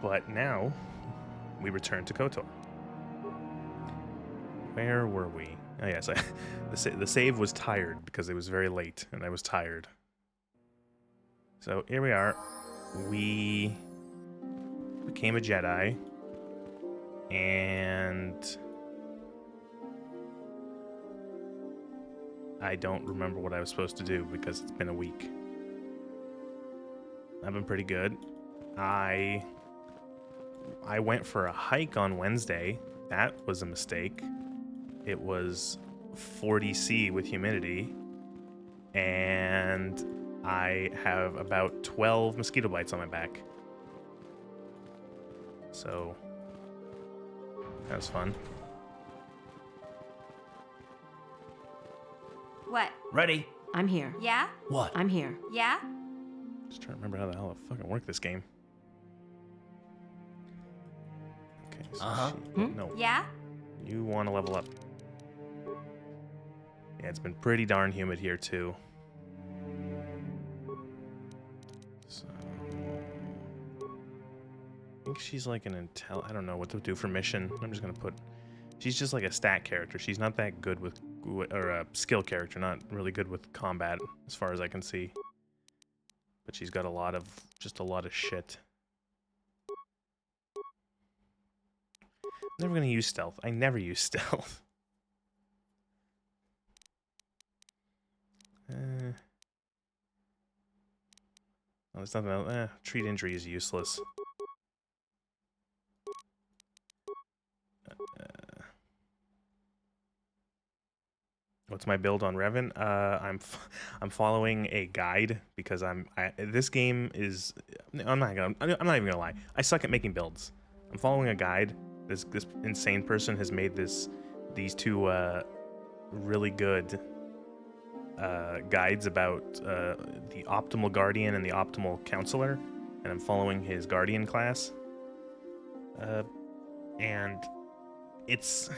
But now we return to KOTOR. Where were we? Oh yes, the save was tired because it was very late and I was tired. So here we are. We became a Jedi, and I don't remember what I was supposed to do because it's been a week. I've been pretty good. I went for a hike on Wednesday. That was a mistake. It was 40°C with humidity, and I have about 12 mosquito bites on my back. So that was fun. What? Ready? I'm here. Yeah? What? I'm here. Yeah? Just trying to remember how the hell to fucking work this game. Okay. So no. Yeah? You want to level up. Yeah, it's been pretty darn humid here too. So I think she's like an I don't know what to do for mission. I'm just gonna put. She's just like a stat character. She's not that good with, or a skill character. Not really good with combat, as far as I can see. But she's got a lot of shit. Never gonna use stealth. I never use stealth. Oh, there's nothing else. Treat injury is useless. What's my build on Revan? I'm following a guide because this game is. I'm not even gonna lie. I suck at making builds. I'm following a guide. This insane person has made these two really good guides about the optimal guardian and the optimal counselor, and I'm following his guardian class. And it's.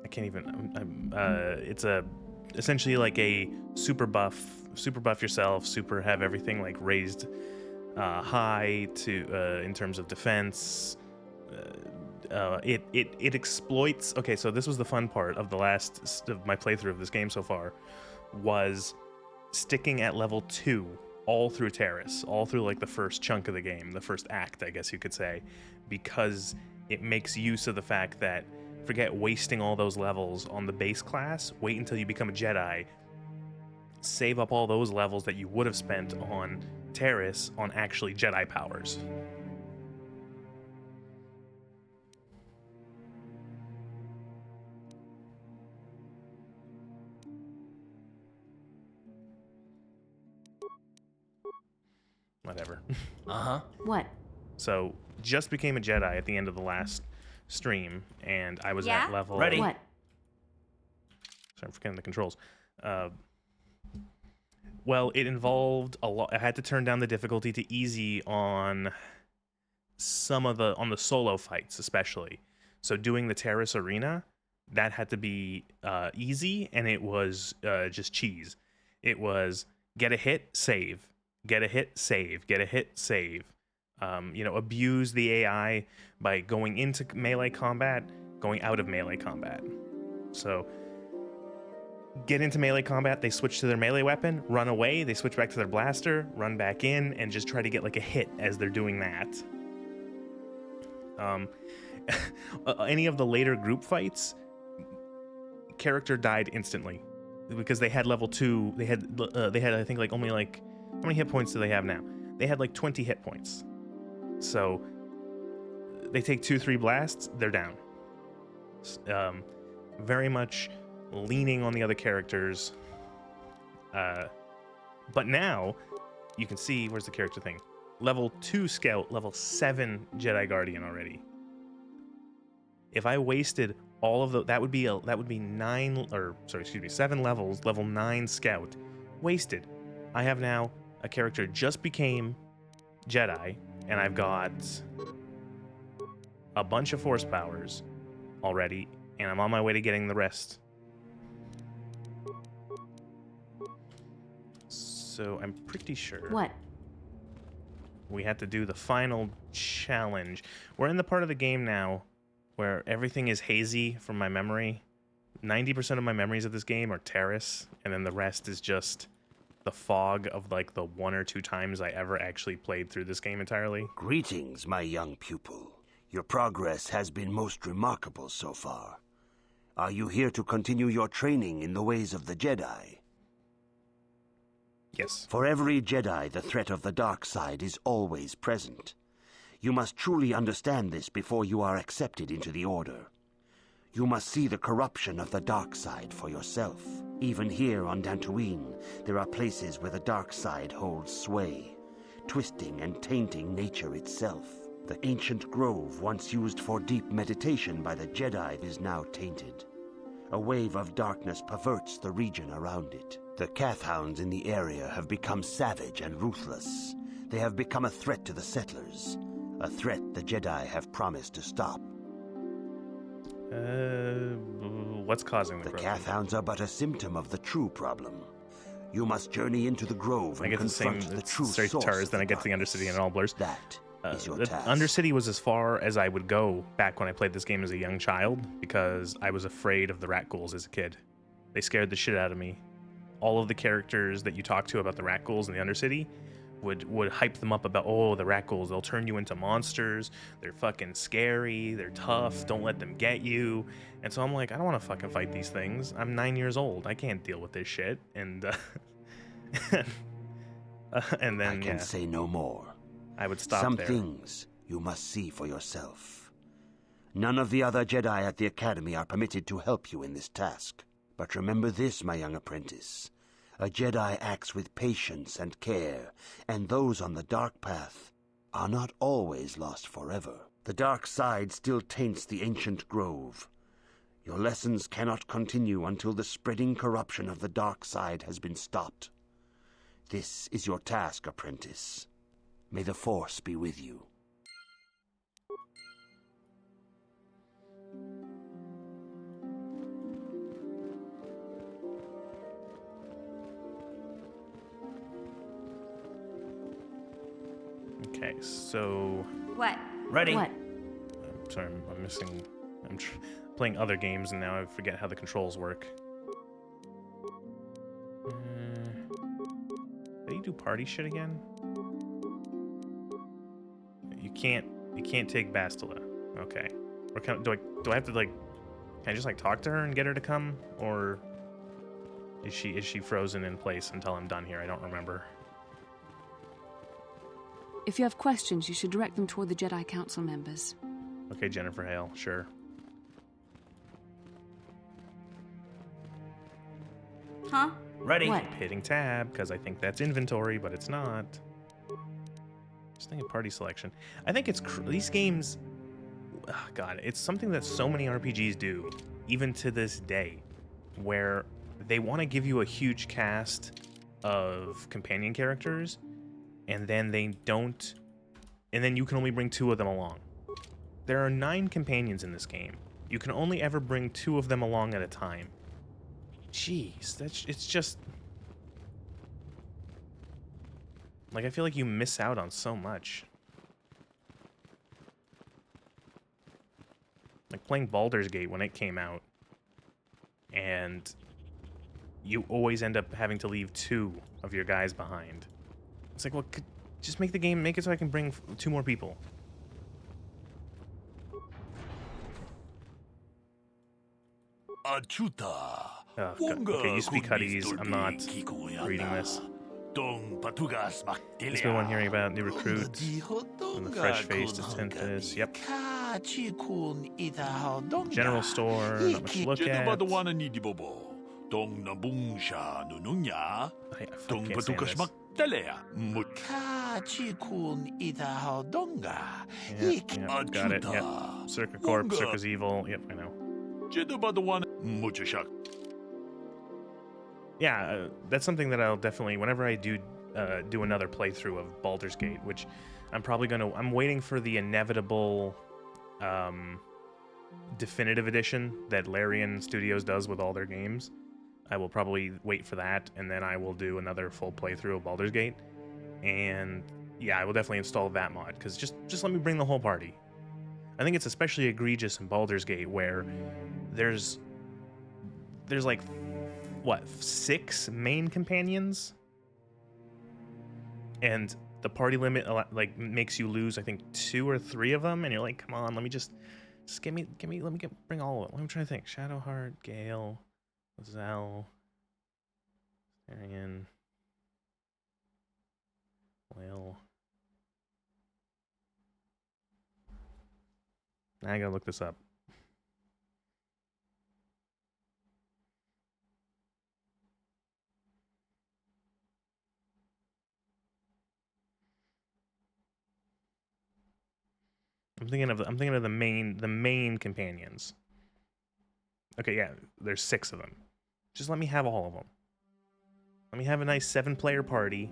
I can't even. It's essentially like a super buff yourself, have everything like raised high to in terms of defense. It exploits. Okay, so this was the fun part of of my playthrough of this game so far, was sticking at level 2 all through Terrace, all through like the first chunk of the game, the first act, I guess you could say, because it makes use of the fact that forget wasting all those levels on the base class, wait until you become a Jedi, save up all those levels that you would have spent on Terrace on actually Jedi powers. Whatever. What? So, just became a Jedi at the end of the last stream, and I was Yeah? at level... Ready? What? Sorry, I'm forgetting the controls. Well, it involved a lot. I had to turn down the difficulty to easy on on the solo fights, especially. So doing the Terrace Arena, that had to be easy, and it was just cheese. It was get a hit, save. Get a hit, save. Get a hit, save. Abuse the AI by going into melee combat, going out of melee combat. So get into melee combat, they switch to their melee weapon, run away, they switch back to their blaster, run back in, and just try to get like a hit as they're doing that. Any of the later group fights, character died instantly because they had level 2. They had I think like only like, how many hit points do they have now? They had like 20 hit points. So they take 2-3 blasts, they're down. Very much leaning on the other characters. But now you can see, where's the character thing? Level 2 Scout, level 7 Jedi Guardian already. If I wasted all of that would be 7 levels, level 9 Scout. Wasted. I have now a character just became Jedi, and I've got a bunch of force powers already, and I'm on my way to getting the rest. So I'm pretty sure. What? we had to do the final challenge. We're in the part of the game now where everything is hazy from my memory. 90% of my memories of this game are terrace, and then the rest is just the fog of like the 1 or 2 times I ever actually played through this game entirely. Greetings, my young pupil. Your progress has been most remarkable so far. Are you here to continue your training in the ways of the Jedi? Yes. For every Jedi, the threat of the dark side is always present. You must truly understand this before you are accepted into the Order. You must see the corruption of the dark side for yourself. Even here on Dantooine, there are places where the dark side holds sway, twisting and tainting nature itself. The ancient grove once used for deep meditation by the Jedi is now tainted. A wave of darkness perverts the region around it. The Kathhounds in the area have become savage and ruthless. They have become a threat to the settlers, a threat the Jedi have promised to stop. What's causing the growth? The Kathhounds are but a symptom of the true problem. You must journey into the grove and confront the true source of the darkness. Then I get to the Undercity and it all blurs. That is your the task. Undercity was as far as I would go back when I played this game as a young child because I was afraid of the rat ghouls as a kid. They scared the shit out of me. All of the characters that you talk to about the rat ghouls in the Undercity would hype them up about, oh, the rat ghouls, they'll turn you into monsters, they're fucking scary, they're tough, don't let them get you. And so I'm like, I don't want to fucking fight these things. I'm 9 years old. I can't deal with this shit. And and then I can say no more. I would stop Some there. things you must see for yourself. None of the other Jedi at the Academy are permitted to help you in this task. But remember this, my young apprentice. A Jedi acts with patience and care, and those on the dark path are not always lost forever. The dark side still taints the ancient grove. Your lessons cannot continue until the spreading corruption of the dark side has been stopped. This is your task, apprentice. May the Force be with you. Okay, so... What? Ready? What? I'm sorry, I'm missing... I'm playing other games and now I forget how the controls work. Did you do party shit again? You can't take Bastila. Okay. Or do I have to like... Can I just like talk to her and get her to come? Or is she frozen in place until I'm done here? I don't remember. If you have questions, you should direct them toward the Jedi Council members. Okay, Jennifer Hale, sure. Huh? Ready? What? Hitting tab, because I think that's inventory, but it's not. Just think of party selection. I think it's... these games... Oh, God, it's something that so many RPGs do, even to this day, where they want to give you a huge cast of companion characters, and then they don't... And then you can only bring 2 of them along. There are 9 companions in this game. You can only ever bring 2 of them along at a time. Jeez, it's just... Like, I feel like you miss out on so much. Like, playing Baldur's Gate when it came out, and you always end up having to leave 2 of your guys behind. It's like, well, just make the game, make it so I can bring 2 more people. Oh, God. Okay, you speak Huttese. I'm not reading this. It's been one hearing about new recruits and the fresh-faced attentiveness. Yep. General store, not much to look at. I can't stand this. Yep, got it. Yep. Circa Corp, Circa's evil. Yep, I know. Yeah, that's something that I'll definitely, whenever I do do another playthrough of Baldur's Gate, which I'm probably gonna, I'm waiting for the inevitable definitive edition that Larian Studios does with all their games. I will probably wait for that, and then I will do another full playthrough of Baldur's Gate. And Yeah, I will definitely install that mod, because just let me bring the whole party. I think it's especially egregious in Baldur's Gate, where there's like, what, 6 main companions? And the party limit, like, makes you lose, I think, 2 or 3 of them, and you're like, come on, let me just bring all of them. I'm trying to think. Shadowheart, Gale, Zell, Arian, Whale. Now I gotta look this up. I'm thinking of the main companions. Okay, yeah, there's 6 of them. Just let me have all of them. Let me have a nice 7-player party.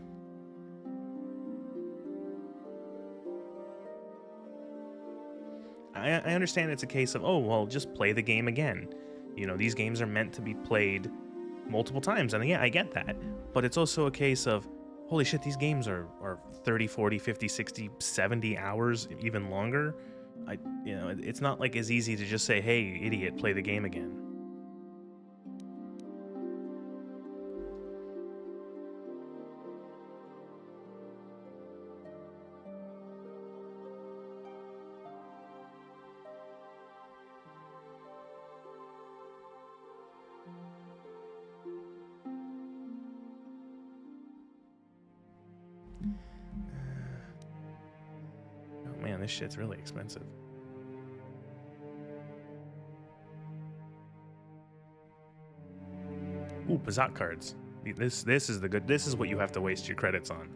I understand it's a case of, oh, well, just play the game again. You know, these games are meant to be played multiple times, and yeah, I get that. But it's also a case of, holy shit, these games are 30, 40, 50, 60, 70 hours, even longer. It's not like as easy to just say, hey, idiot, play the game again. Oh man, this shit's really expensive. Ooh, Bazak cards. This is what you have to waste your credits on.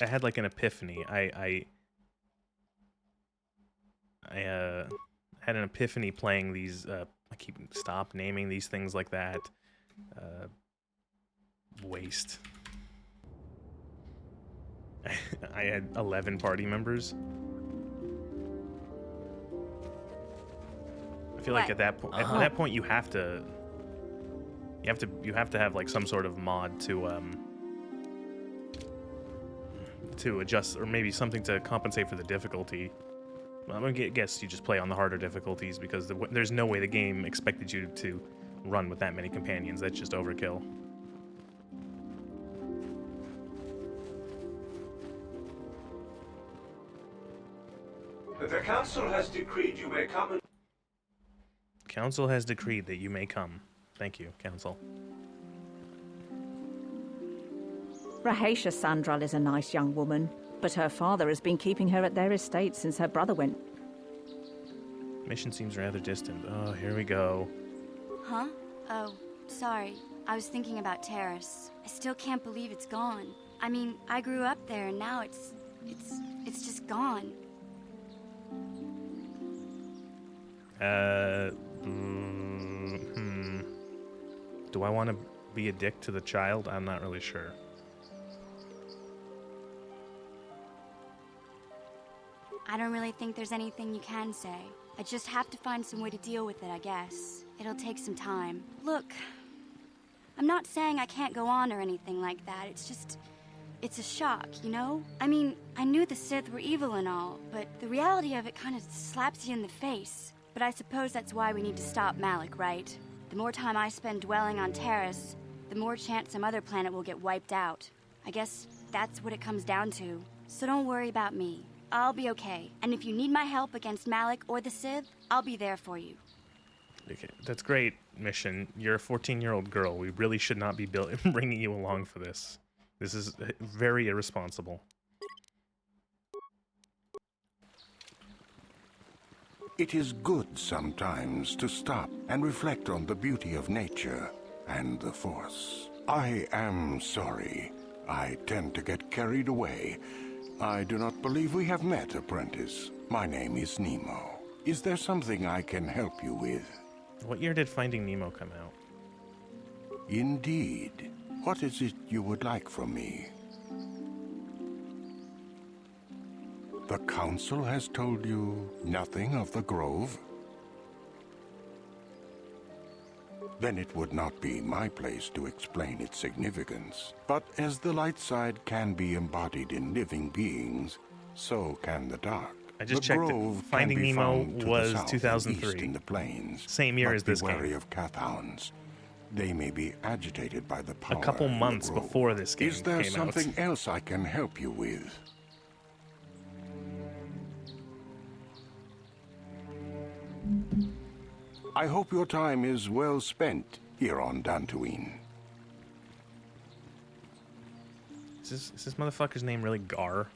I had like an epiphany. I had an epiphany playing these. I keep stop naming these things like that. Waste. I had 11 party members. I feel like at that point you have to have like some sort of mod to adjust, or maybe something to compensate for the difficulty. I'm gonna guess you just play on the harder difficulties, because there's no way the game expected you to run with that many companions. That's just overkill. The council has decreed you may come and... Council has decreed that you may come. Thank you, Council. Rahaisha Sandral is a nice young woman, but her father has been keeping her at their estate since her brother went. Mission seems rather distant. Oh, here we go. Huh? Oh, sorry. I was thinking about Terrace. I still can't believe it's gone. I mean, I grew up there and now it's just gone. Do I want to be a dick to the child? I'm not really sure. I don't really think there's anything you can say. I just have to find some way to deal with it, I guess. It'll take some time. Look, I'm not saying I can't go on or anything like that. It's a shock, you know? I mean, I knew the Sith were evil and all, but the reality of it kind of slaps you in the face. But I suppose that's why we need to stop Malik, right? The more time I spend dwelling on Terrace, the more chance some other planet will get wiped out. I guess that's what it comes down to. So don't worry about me. I'll be okay. And if you need my help against Malik or the Sith, I'll be there for you. Okay, that's great, Mission. You're a 14-year-old girl. We really should not be bringing you along for this. This is very irresponsible. It is good sometimes to stop and reflect on the beauty of nature and the Force. I am sorry. I tend to get carried away. I do not believe we have met, apprentice. My name is Nemo. Is there something I can help you with? What year did Finding Nemo come out? Indeed. What is it you would like from me? The Council has told you nothing of the Grove? Then it would not be my place to explain its significance. But as the light side can be embodied in living beings, so can the dark. I just the checked it. Grove Finding can be Nemo found to was the south and 2003. east in the plains. Same year but as this be wary game. of Cathounds. They may be agitated by the power A couple in the months Grove. before this game Is there came something out. else I can help you with? I hope your time is well spent here on Dantooine. Is this motherfucker's name really Gar?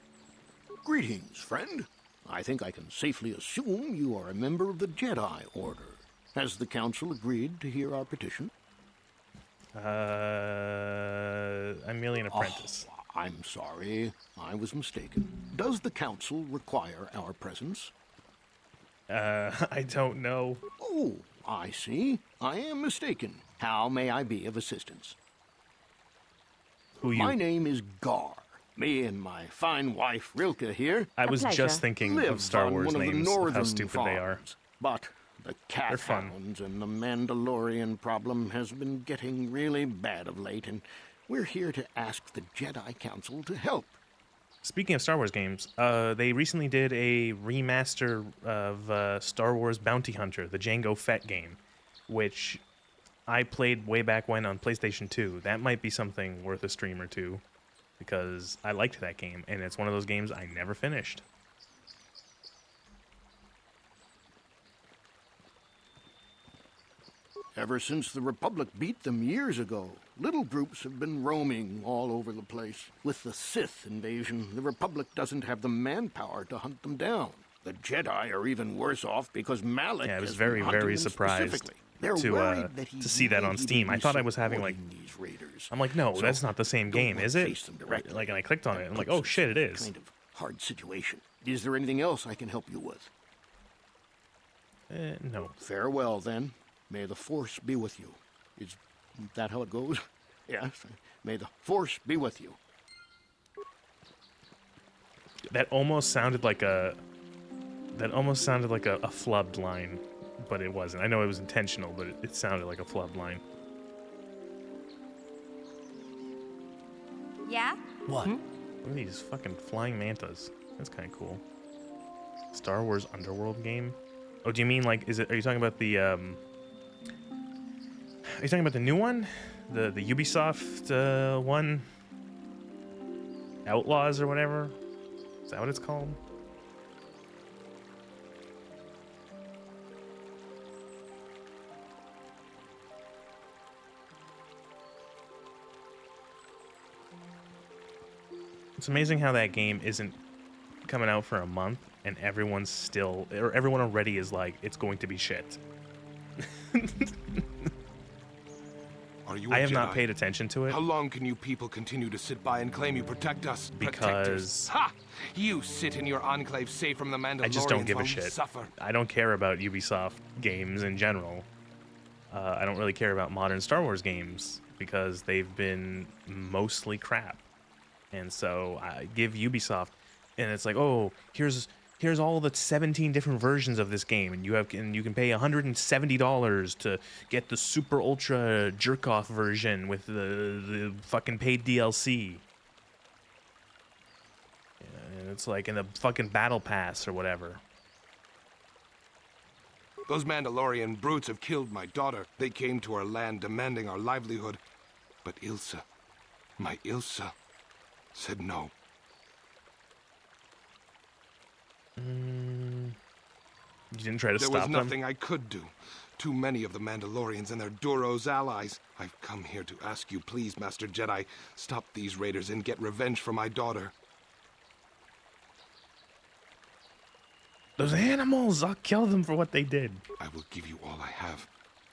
Greetings, friend. I think I can safely assume you are a member of the Jedi Order. Has the Council agreed to hear our petition? I'm merely an apprentice. Oh, I'm sorry. I was mistaken. Does the Council require our presence? I don't know. Oh, I see. I am mistaken. How may I be of assistance? Who you? My name is Gar. Me and my fine wife Rilke here I was pleasure. just thinking live of Star on Wars one of the names, of how northern stupid they are. farms. But the They're fun. Cathounds and the Mandalorian problem has been getting really bad of late, and we're here to ask the Jedi Council to help. Speaking of Star Wars games, they recently did a remaster of Star Wars Bounty Hunter, the Jango Fett game, which I played way back when on PlayStation 2. That might be something worth a stream or two, because I liked that game, and it's one of those games I never finished. Ever since the Republic beat them years ago, little groups have been roaming all over the place. With the Sith invasion, the Republic doesn't have the manpower to hunt them down. The Jedi are even worse off because Malak Yeah, I was has very, been hunting very them surprised specifically. They're to worried that he see that may on even Steam. I be thought I was having, like- supporting these raiders. I'm like, no, So, that's not the same don't game, want is to it? face them directly. Like, and I clicked on it, That and I'm like, puts oh us shit, it in a is. kind of hard situation. Is there anything else I can help you with? No. Farewell, then. May the Force be with you. Is that how it goes? Yes. May the Force be with you. That almost sounded like a flubbed line, but it wasn't. I know it was intentional, but it sounded like a flubbed line. Yeah? What? Look at these fucking flying mantas. That's kind of cool. Star Wars Underworld game? Oh, do you mean like, are you talking about the, are you talking about the new one? The Ubisoft one? Outlaws or whatever? Is that what it's called? It's amazing how that game isn't coming out for a month and everyone already is like, it's going to be shit. Are you a I have Jedi? not paid attention to it How long can you people continue to sit by and claim you protect us? because Protectors. Ha! You sit in your enclave safe from the Mandalorians I just don't give a while we shit. Suffer. I don't care about Ubisoft games in general. I don't really care about modern Star Wars games because they've been mostly crap. And so I give Ubisoft, and it's like, oh, here's all the 17 different versions of this game, and you can pay $170 to get the super ultra jerk off version with the fucking paid DLC. And it's like in the fucking battle pass or whatever. Those Mandalorian brutes have killed my daughter. They came to our land demanding our livelihood. But Ilsa, my Ilsa, said no. You didn't try to There stop was them? nothing I could do. Too many of the Mandalorians and their Duros allies. I've come here to ask you, please, Master Jedi, stop these raiders and get revenge for my daughter. Those animals! I'll kill them for what they did. I will give you all I have.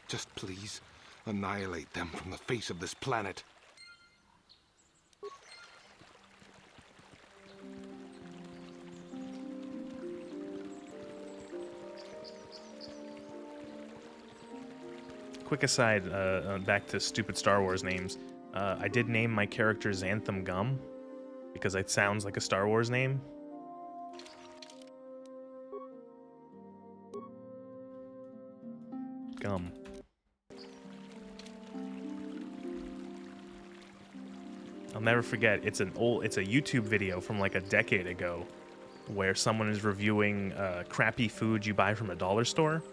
Just please, annihilate them from the face of this planet. Quick aside, back to stupid Star Wars names. I did name my character Xanthem Gum because it sounds like a Star Wars name. gum. I'll never forget. It's a YouTube video from like a decade ago, where someone is reviewing crappy food you buy from a dollar store,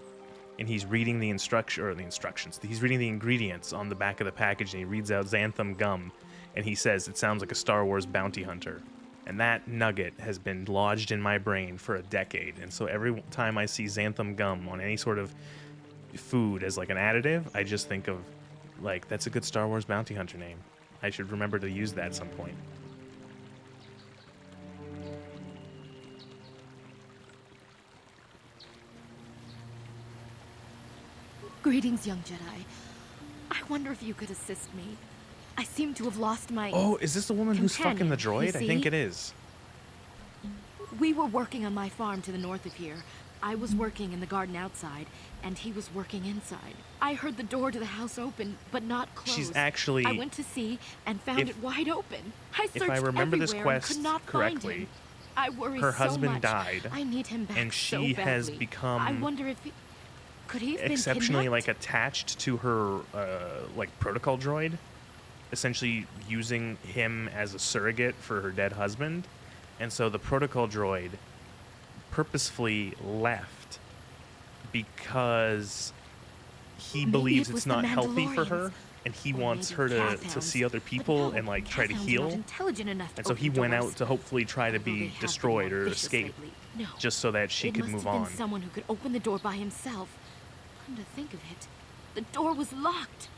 and he's reading the instructions. He's reading the ingredients on the back of the package, and he reads out xanthan gum, and he says it sounds like a Star Wars bounty hunter. And that nugget has been lodged in my brain for a decade. And so every time I see xanthan gum on any sort of food as like an additive, I just think of, like, that's a good Star Wars bounty hunter name. I should remember to use that at some point. Greetings, young Jedi. I wonder if you could assist me. I seem to have lost my... Oh, is this the woman who's fucking the droid? I think it is. We were working on my farm to the north of here. I was working in the garden outside, and he was working inside. I heard the door to the house open, but not closed. She's actually... I went to see and found it wide open. I searched if I remember this everywhere and quest could not correctly, find him. I worry her so husband much. died, I need him back and so she badly. has become... I wonder if he... Could he have been exceptionally kidnapped? like attached to her like protocol droid, essentially using him as a surrogate for her dead husband. And so the protocol droid purposefully left because he believes it's not healthy for her, and he wants her to see other people and like try to heal. And so he went out to hopefully try to be destroyed or escape, just so that she could move on. It must have been someone who could open the door by himself. Come to think of it, the door was locked.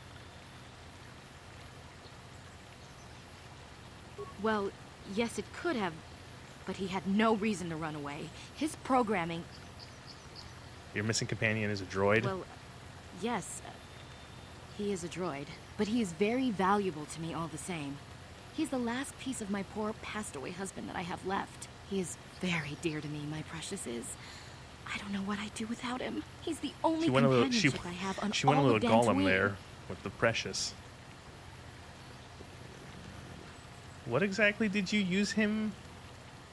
Well, yes, it could have, but he had no reason to run away. His programming... Your missing companion is a droid? Well, yes, he is a droid, but he is very valuable to me all the same. He's the last piece of my poor passed-away husband that I have left. He is very dear to me, my precious is. I don't know what I'd do without him. He's the only companionship I have on she went a all little of Gollum Dantooine. there with the precious. What exactly did you use him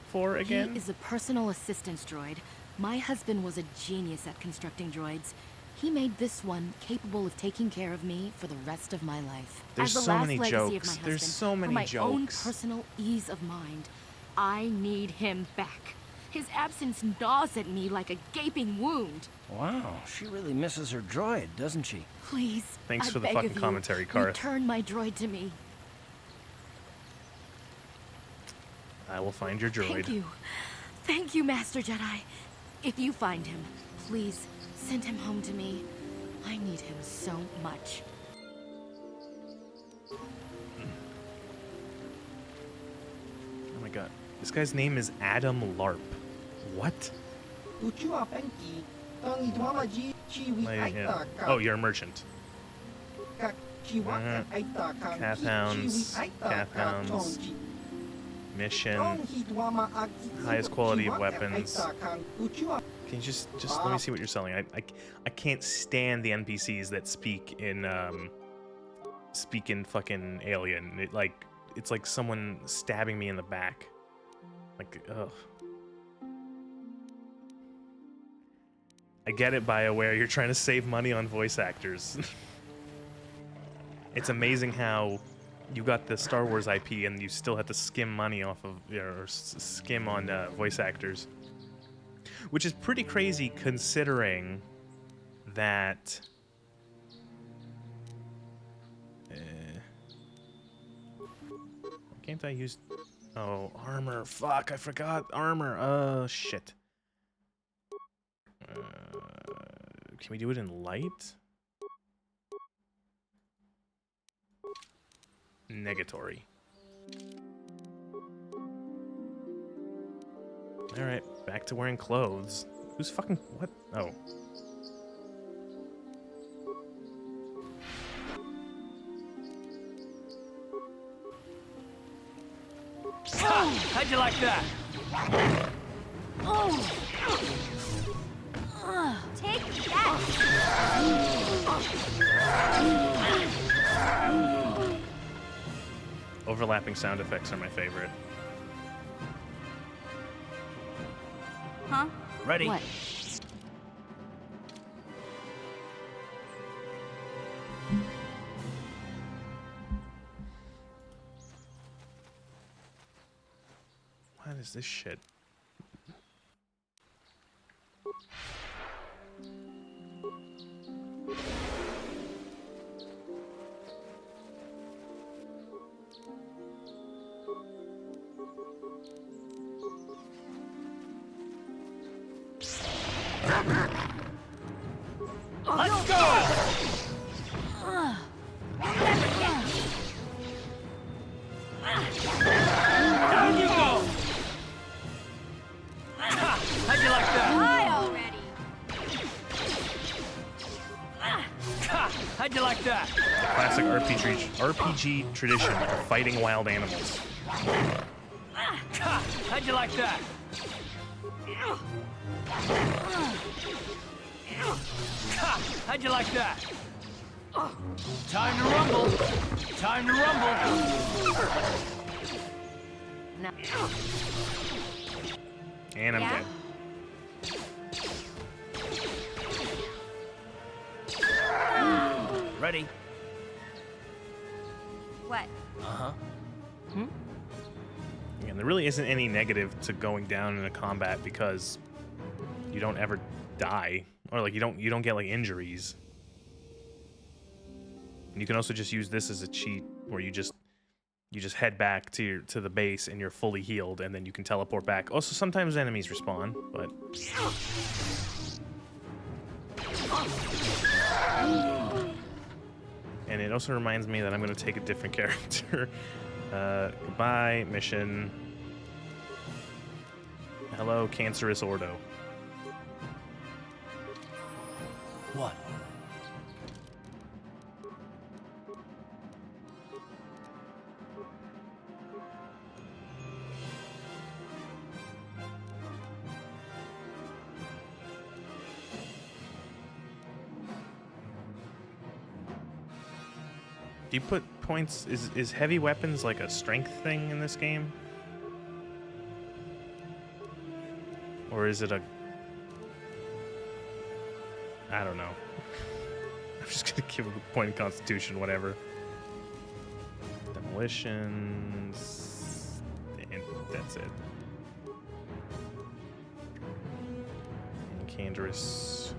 for again? He is a personal assistance droid. My husband was a genius at constructing droids. He made this one capable of taking care of me for the rest of my life. There's As the so last many legacy jokes. Of my husband, There's so many for my own jokes. personal ease of mind, I need him back. His absence gnaws at me like a gaping wound. Wow, she really misses her droid, doesn't she? Please, Thanks I for the beg fucking of you, commentary, Karth. return my droid to me. I will find your droid. Thank you. Thank you, Master Jedi. If you find him, please send him home to me. I need him so much. Oh my god. This guy's name is Adam Larp. What? Oh, you're a merchant. Cath hounds. Mission. Highest quality of weapons. Can you just let me see what you're selling? I can't stand the NPCs that speak in fucking alien. It's like someone stabbing me in the back. Like, ugh. I get it, BioWare. You're trying to save money on voice actors. It's amazing how you got the Star Wars IP and you still have to skim money off of, or skim on voice actors. Which is pretty crazy considering that... Can't I use... Oh, armor. Fuck, I forgot armor. Oh, shit. Can we do it in light? Negatory. Alright, back to wearing clothes. Who's fucking... What? Oh. How'd you like that? Take that! Overlapping sound effects are my favorite. Huh? Ready? What? What is this shit? Let's go! Down you go! How'd you like that? Die already! How'd you like that? The classic RPG tradition of fighting wild animals. How'd you like that? How'd you like that? Time to rumble! Time to rumble! No. And I'm Yeah? dead. Ready? What? Uh-huh. And there really isn't any negative to going down in a combat because you don't ever die, or like you don't get like injuries. And you can also just use this as a cheat where you just head back to the base and you're fully healed, and then you can teleport back. Also, sometimes enemies respawn, but and it also reminds me that I'm going to take a different character. Goodbye, mission. Hello, cancerous Ordo. What? Do you put points? Is heavy weapons like a strength thing in this game? Or is it a... I don't know. I'm just gonna give it a point in Constitution, whatever. Demolitions... and that's it. Incandrous...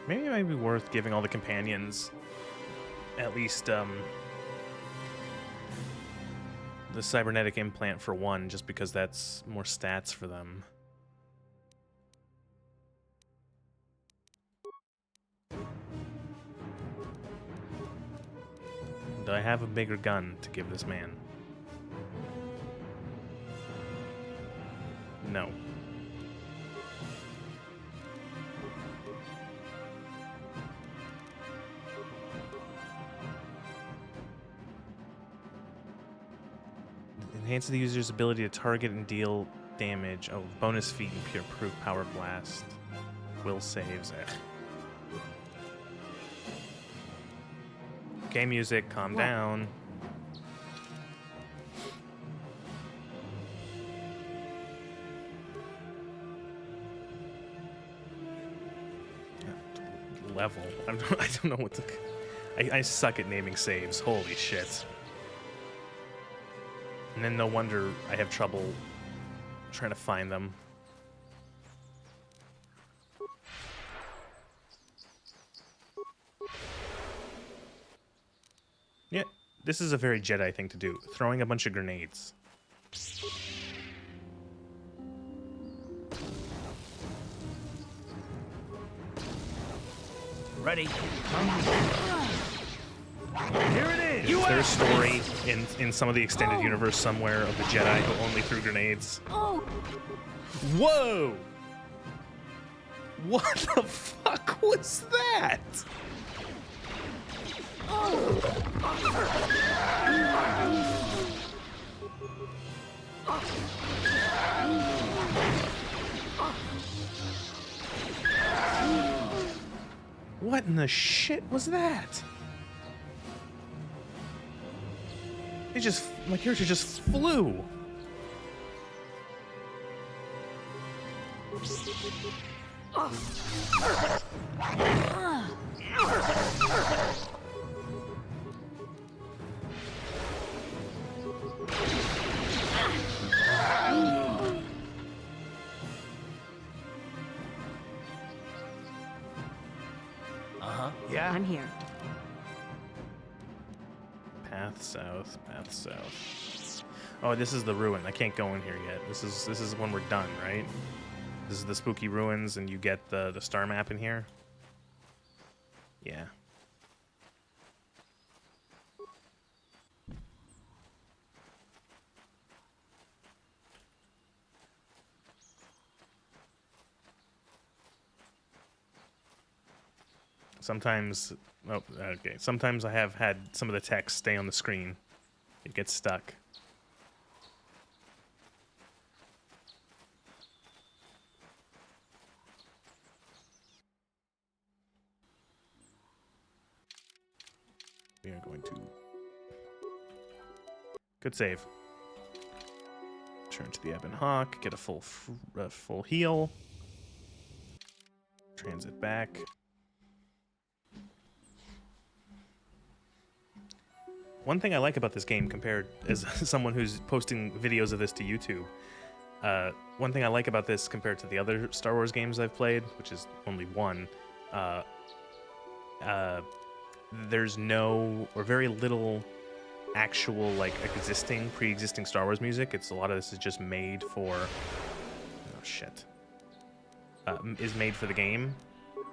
Maybe it might be worth giving all the companions at least the cybernetic implant for one, just because that's more stats for them. Do I have a bigger gun to give this man? No. Enhances the user's ability to target and deal damage. Oh, bonus feat and improve power blast. Will saves. Okay, music, calm down. Level. I don't know what to... I suck at naming saves. Holy shit. And then no wonder I have trouble trying to find them. Yeah, this is a very Jedi thing to do. Throwing a bunch of grenades. Ready? Here it is! Is there a story in some of the extended universe somewhere of the Jedi who only threw grenades? Oh! Whoa! What the fuck was that? What in the shit was that? It just, my character just flew. Yeah? I'm here. Path south, path south. Oh, this is the ruin. I can't go in here yet. This is when we're done, right? This is the spooky ruins, and you get the star map in here. Yeah. Sometimes, oh, okay. Sometimes I have had some of the text stay on the screen. It gets stuck. We are going to... Good save. Turn to the Ebon Hawk, get a full heal. Transit back. One thing I like about this game, compared as someone who's posting videos of this to YouTube, one thing I like about this compared to the other Star Wars games I've played, which is only one, there's no or very little actual like pre-existing Star Wars music. It's a lot of this is just made for is made for the game,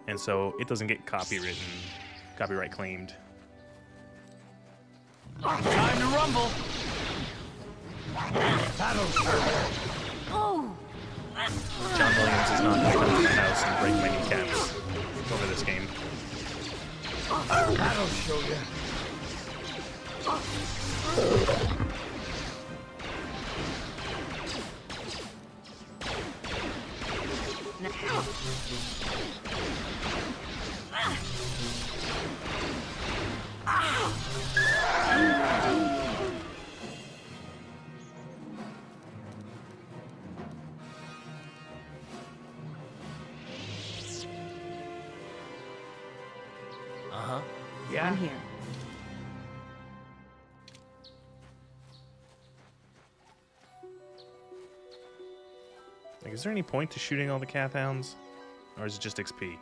and so it doesn't get copyright claimed. Time to rumble! Battle! Oh! John Williams is not going to come to my house and break my kneecaps over this game. That'll show you. Yeah? I'm here. Like, is there any point to shooting all the Cath Hounds? Or is it just XP?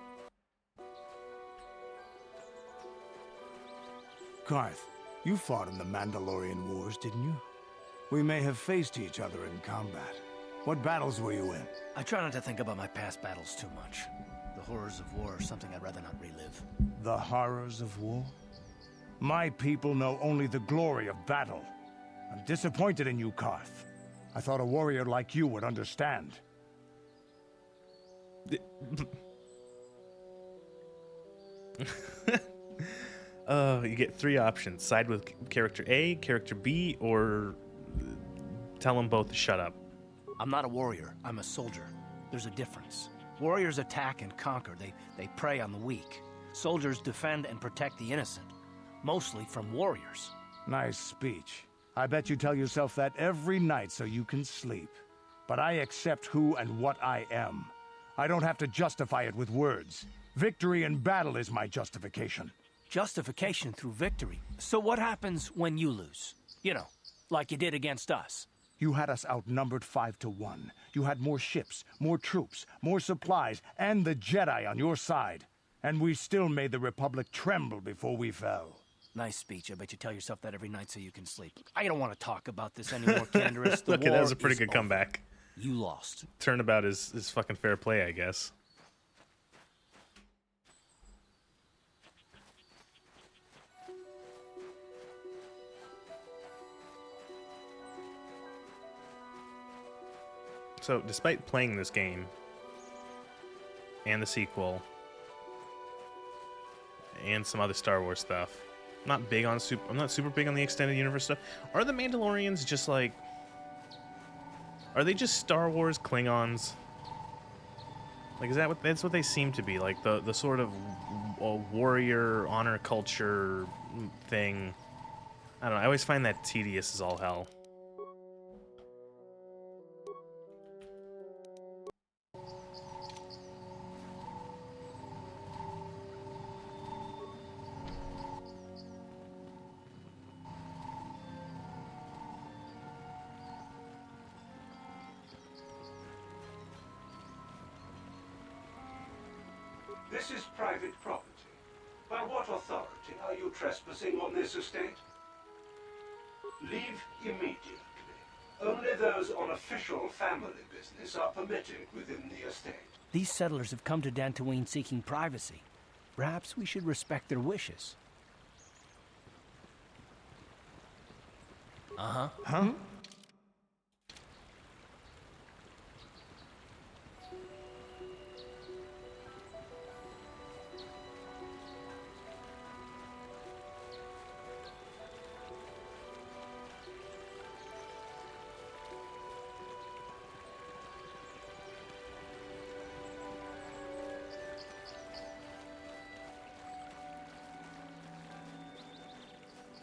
Karth, you fought in the Mandalorian Wars, didn't you? We may have faced each other in combat. What battles were you in? I try not to think about my past battles too much. The horrors of war are something I'd rather not relive. The horrors of war? My people know only the glory of battle. I'm disappointed in you, Karth. I thought a warrior like you would understand. You get 3 options. Side with character A, character B, or tell them both to shut up. I'm not a warrior. I'm a soldier. There's a difference. Warriors attack and conquer. They prey on the weak. Soldiers defend and protect the innocent. Mostly from warriors. Nice speech. I bet you tell yourself that every night so you can sleep. But I accept who and what I am. I don't have to justify it with words. Victory in battle is my justification. Justification through victory. So what happens when you lose? You know, like you did against us. You had us outnumbered 5-1. You had more ships, more troops, more supplies, and the Jedi on your side. And we still made the Republic tremble before we fell. Nice speech. I bet you tell yourself that every night so you can sleep. I don't want to talk about this anymore, Canderous. Look, that was a pretty good comeback. You lost. Turnabout is fucking fair play, I guess. So, despite playing this game and the sequel and some other Star Wars stuff, I'm not super big on the extended universe stuff. Are the Mandalorians just like, are they just Star Wars Klingons? Like, is that's what they seem to be, like the sort of warrior honor culture thing? I don't know. I always find that tedious as all hell. This is private property. By what authority are you trespassing on this estate? Leave immediately. Only those on official family business are permitted within the estate. These settlers have come to Dantooine seeking privacy. Perhaps we should respect their wishes. Huh?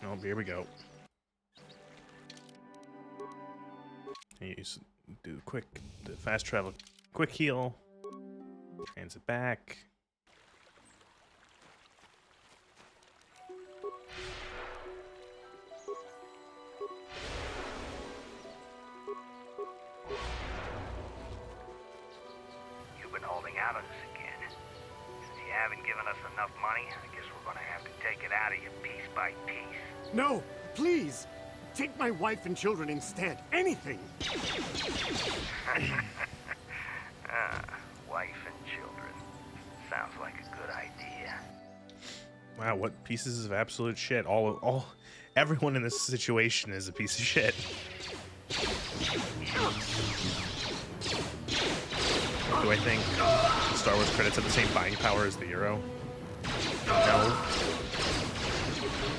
Oh, here we go. Do fast travel, quick heal, transit back. You've been holding out on us again. Since you haven't given us enough money, I guess we're gonna have to take it out of you piece by piece. No, please! Take my wife and children instead. Anything! Wife and children. Sounds like a good idea. Wow, what pieces of absolute shit. Everyone in this situation is a piece of shit. Do I think the Star Wars credits have the same buying power as the Euro? No.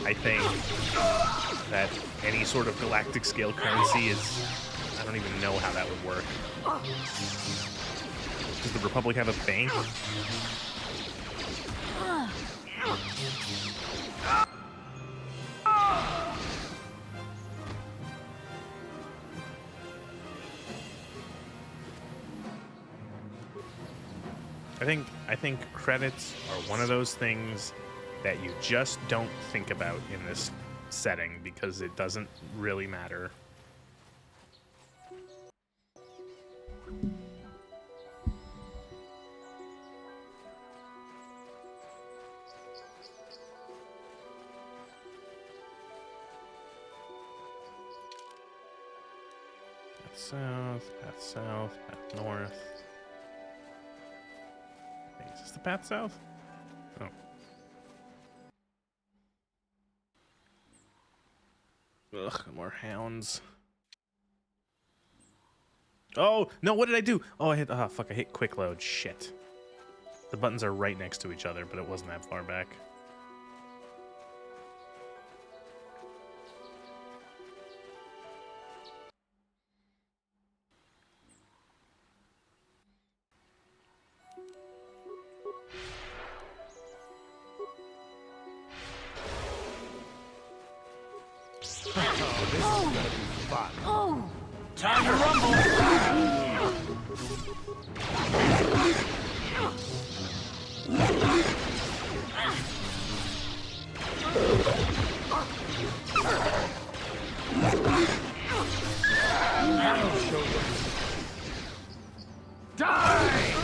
I think that any sort of galactic scale currency is... I don't even know how that would work. Does the Republic have a bank? I think credits are one of those things that you just don't think about in this setting because it doesn't really matter. Path south, path north. Is this the path south? Oh. Ugh, more hounds. Oh, no, what did I do? Oh, I hit quick load. Shit. The buttons are right next to each other, but it wasn't that far back. Time to rumble! Die!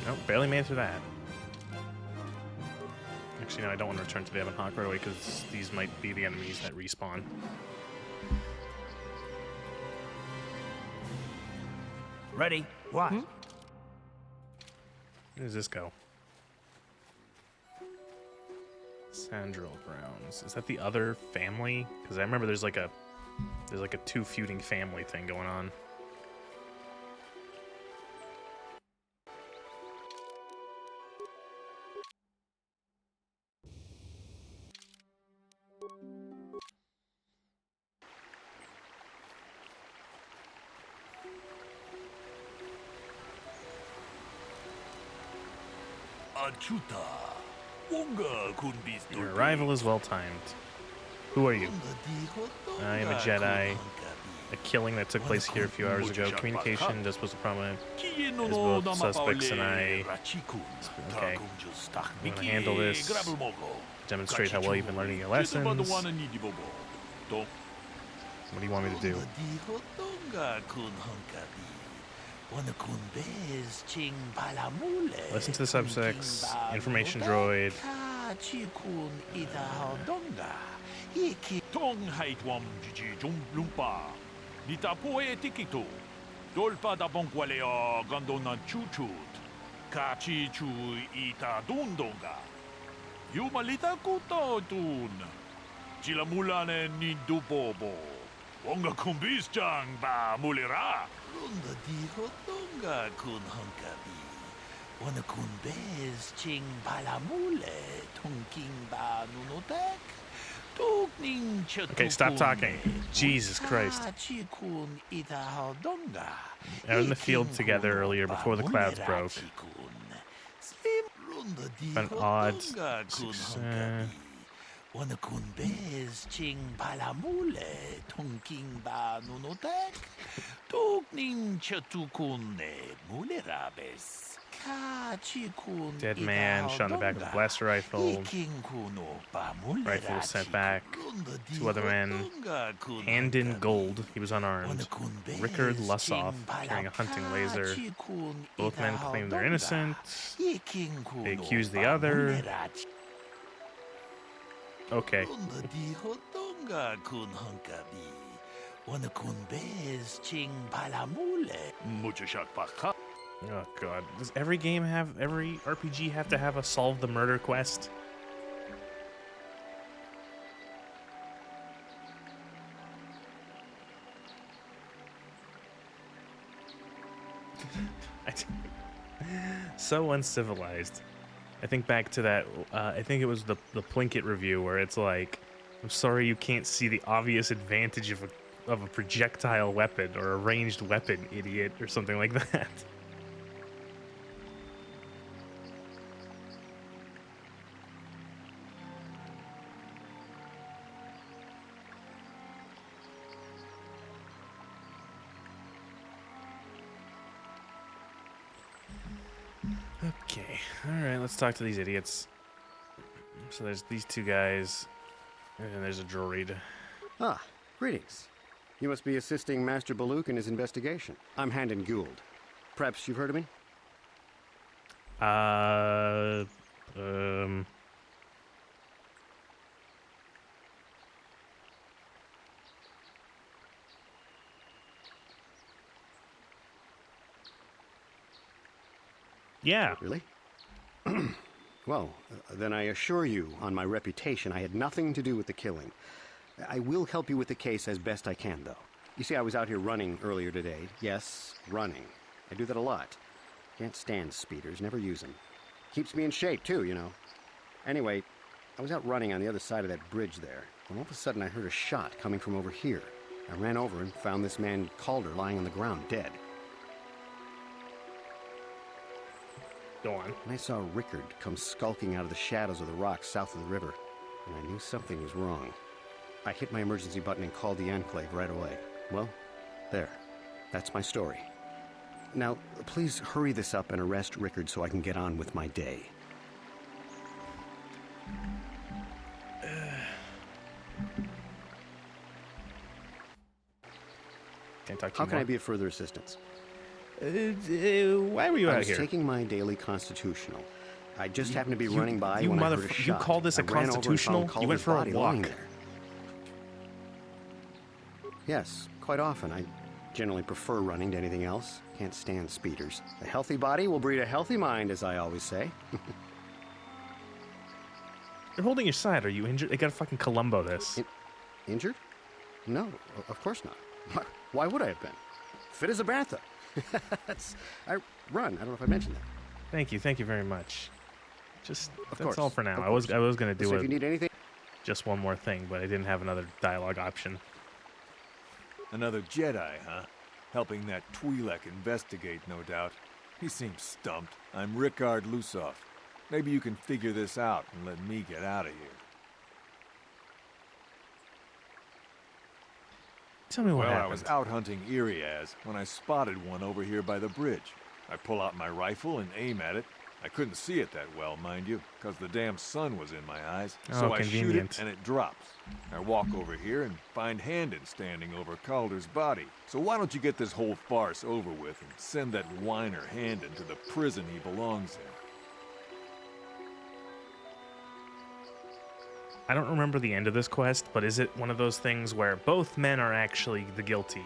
Nope, barely made it through that. Actually, no, I don't want to return to the Ebon Hawk right away because these might be the enemies that respawn. Ready? What? Where does this go? Sandral Grounds. Is that the other family? Because I remember there's like a two feuding family thing going on. Your arrival is well timed. Who are you? I am a Jedi. A killing that took place here a few hours ago. Communication just was prominent. As both suspects and I. Okay. I'm gonna handle this. Demonstrate how well you've been learning your lessons. What do you want me to do? Listen to the subsects. Information droid. Tong haitwam jiji jum lumpa. Nita poe tikito. Dolpa da bonkwaleo gandona chuchut. Kachi chu ita dundonga. Yumalita kuto tun. Chilamulane ni dubobo. Wonga kumbis jang ba mulira. Runda di hotonga kun honkabi. Wana kun bez ching palamule. Tonking ba nunotek. Okay, stop talking. Jesus Christ. Out in the field together earlier before the clouds broke. An odd success. Dead man shot in the back of a blaster rifle. Rifle was sent back. Two other men. Hand in gold. He was unarmed. Rickard Lussoff carrying a hunting laser. Both men claim they're innocent. They accuse the other. Okay. Oh god. Does every RPG have to have a solve the murder quest? So uncivilized. I think back to that, I think it was the Plinkett review where it's like, I'm sorry you can't see the obvious advantage of a projectile weapon or a ranged weapon, idiot, or something like that. Okay, alright, let's talk to these idiots. So there's these two guys, and then there's a droid. Ah, greetings. You must be assisting Master Baluk in his investigation. I'm Handon Gould. Perhaps you've heard of me? Yeah. Really? Well, then I assure you, on my reputation, I had nothing to do with the killing. I will help you with the case as best I can, though. You see, I was out here running earlier today. Yes, running. I do that a lot. Can't stand speeders, never use them. Keeps me in shape, too, you know. Anyway, I was out running on the other side of that bridge there, when all of a sudden I heard a shot coming from over here. I ran over and found this man Calder lying on the ground, dead. Go on. And I saw Rickard come skulking out of the shadows of the rocks south of the river, and I knew something was wrong. I hit my emergency button and called the Enclave right away. Well, there. That's my story. Now, please hurry this up and arrest Rickard so I can get on with my day. Can't talk to How you can more. I be of further assistance? Why were you I out was here? taking my daily constitutional. I just happened to be running by you when I heard a shot. You call this a I ran over and found constitutional? You Calder's went for a body lying walk. there. Yes, quite often. I generally prefer running to anything else. Can't stand speeders. A healthy body will breed a healthy mind, as I always say. You're holding your side. Are you injured? They gotta fucking Columbo this. Injured? No, of course not. Why would I have been? Fit as a bantha. I run. I don't know if I mentioned that. Thank you very much. Just Of that's course, all for now. of I was course. gonna do So if you need anything, just one more thing, but I didn't have another dialogue option. Another Jedi, huh? Helping that Twi'lek investigate, no doubt. He seems stumped. I'm Rickard Lussoff. Maybe you can figure this out and let me get out of here. Tell me what Well, happened. I was out hunting Iriaz when I spotted one over here by the bridge. I pull out my rifle and aim at it, I couldn't see it that well, mind you, because the damn sun was in my eyes. Oh, So I shoot convenient. it, and it drops. I walk over here and find Handon standing over Calder's body. So why don't you get this whole farce over with and send that whiner Handon to the prison he belongs in? I don't remember the end of this quest, but is it one of those things where both men are actually the guilty?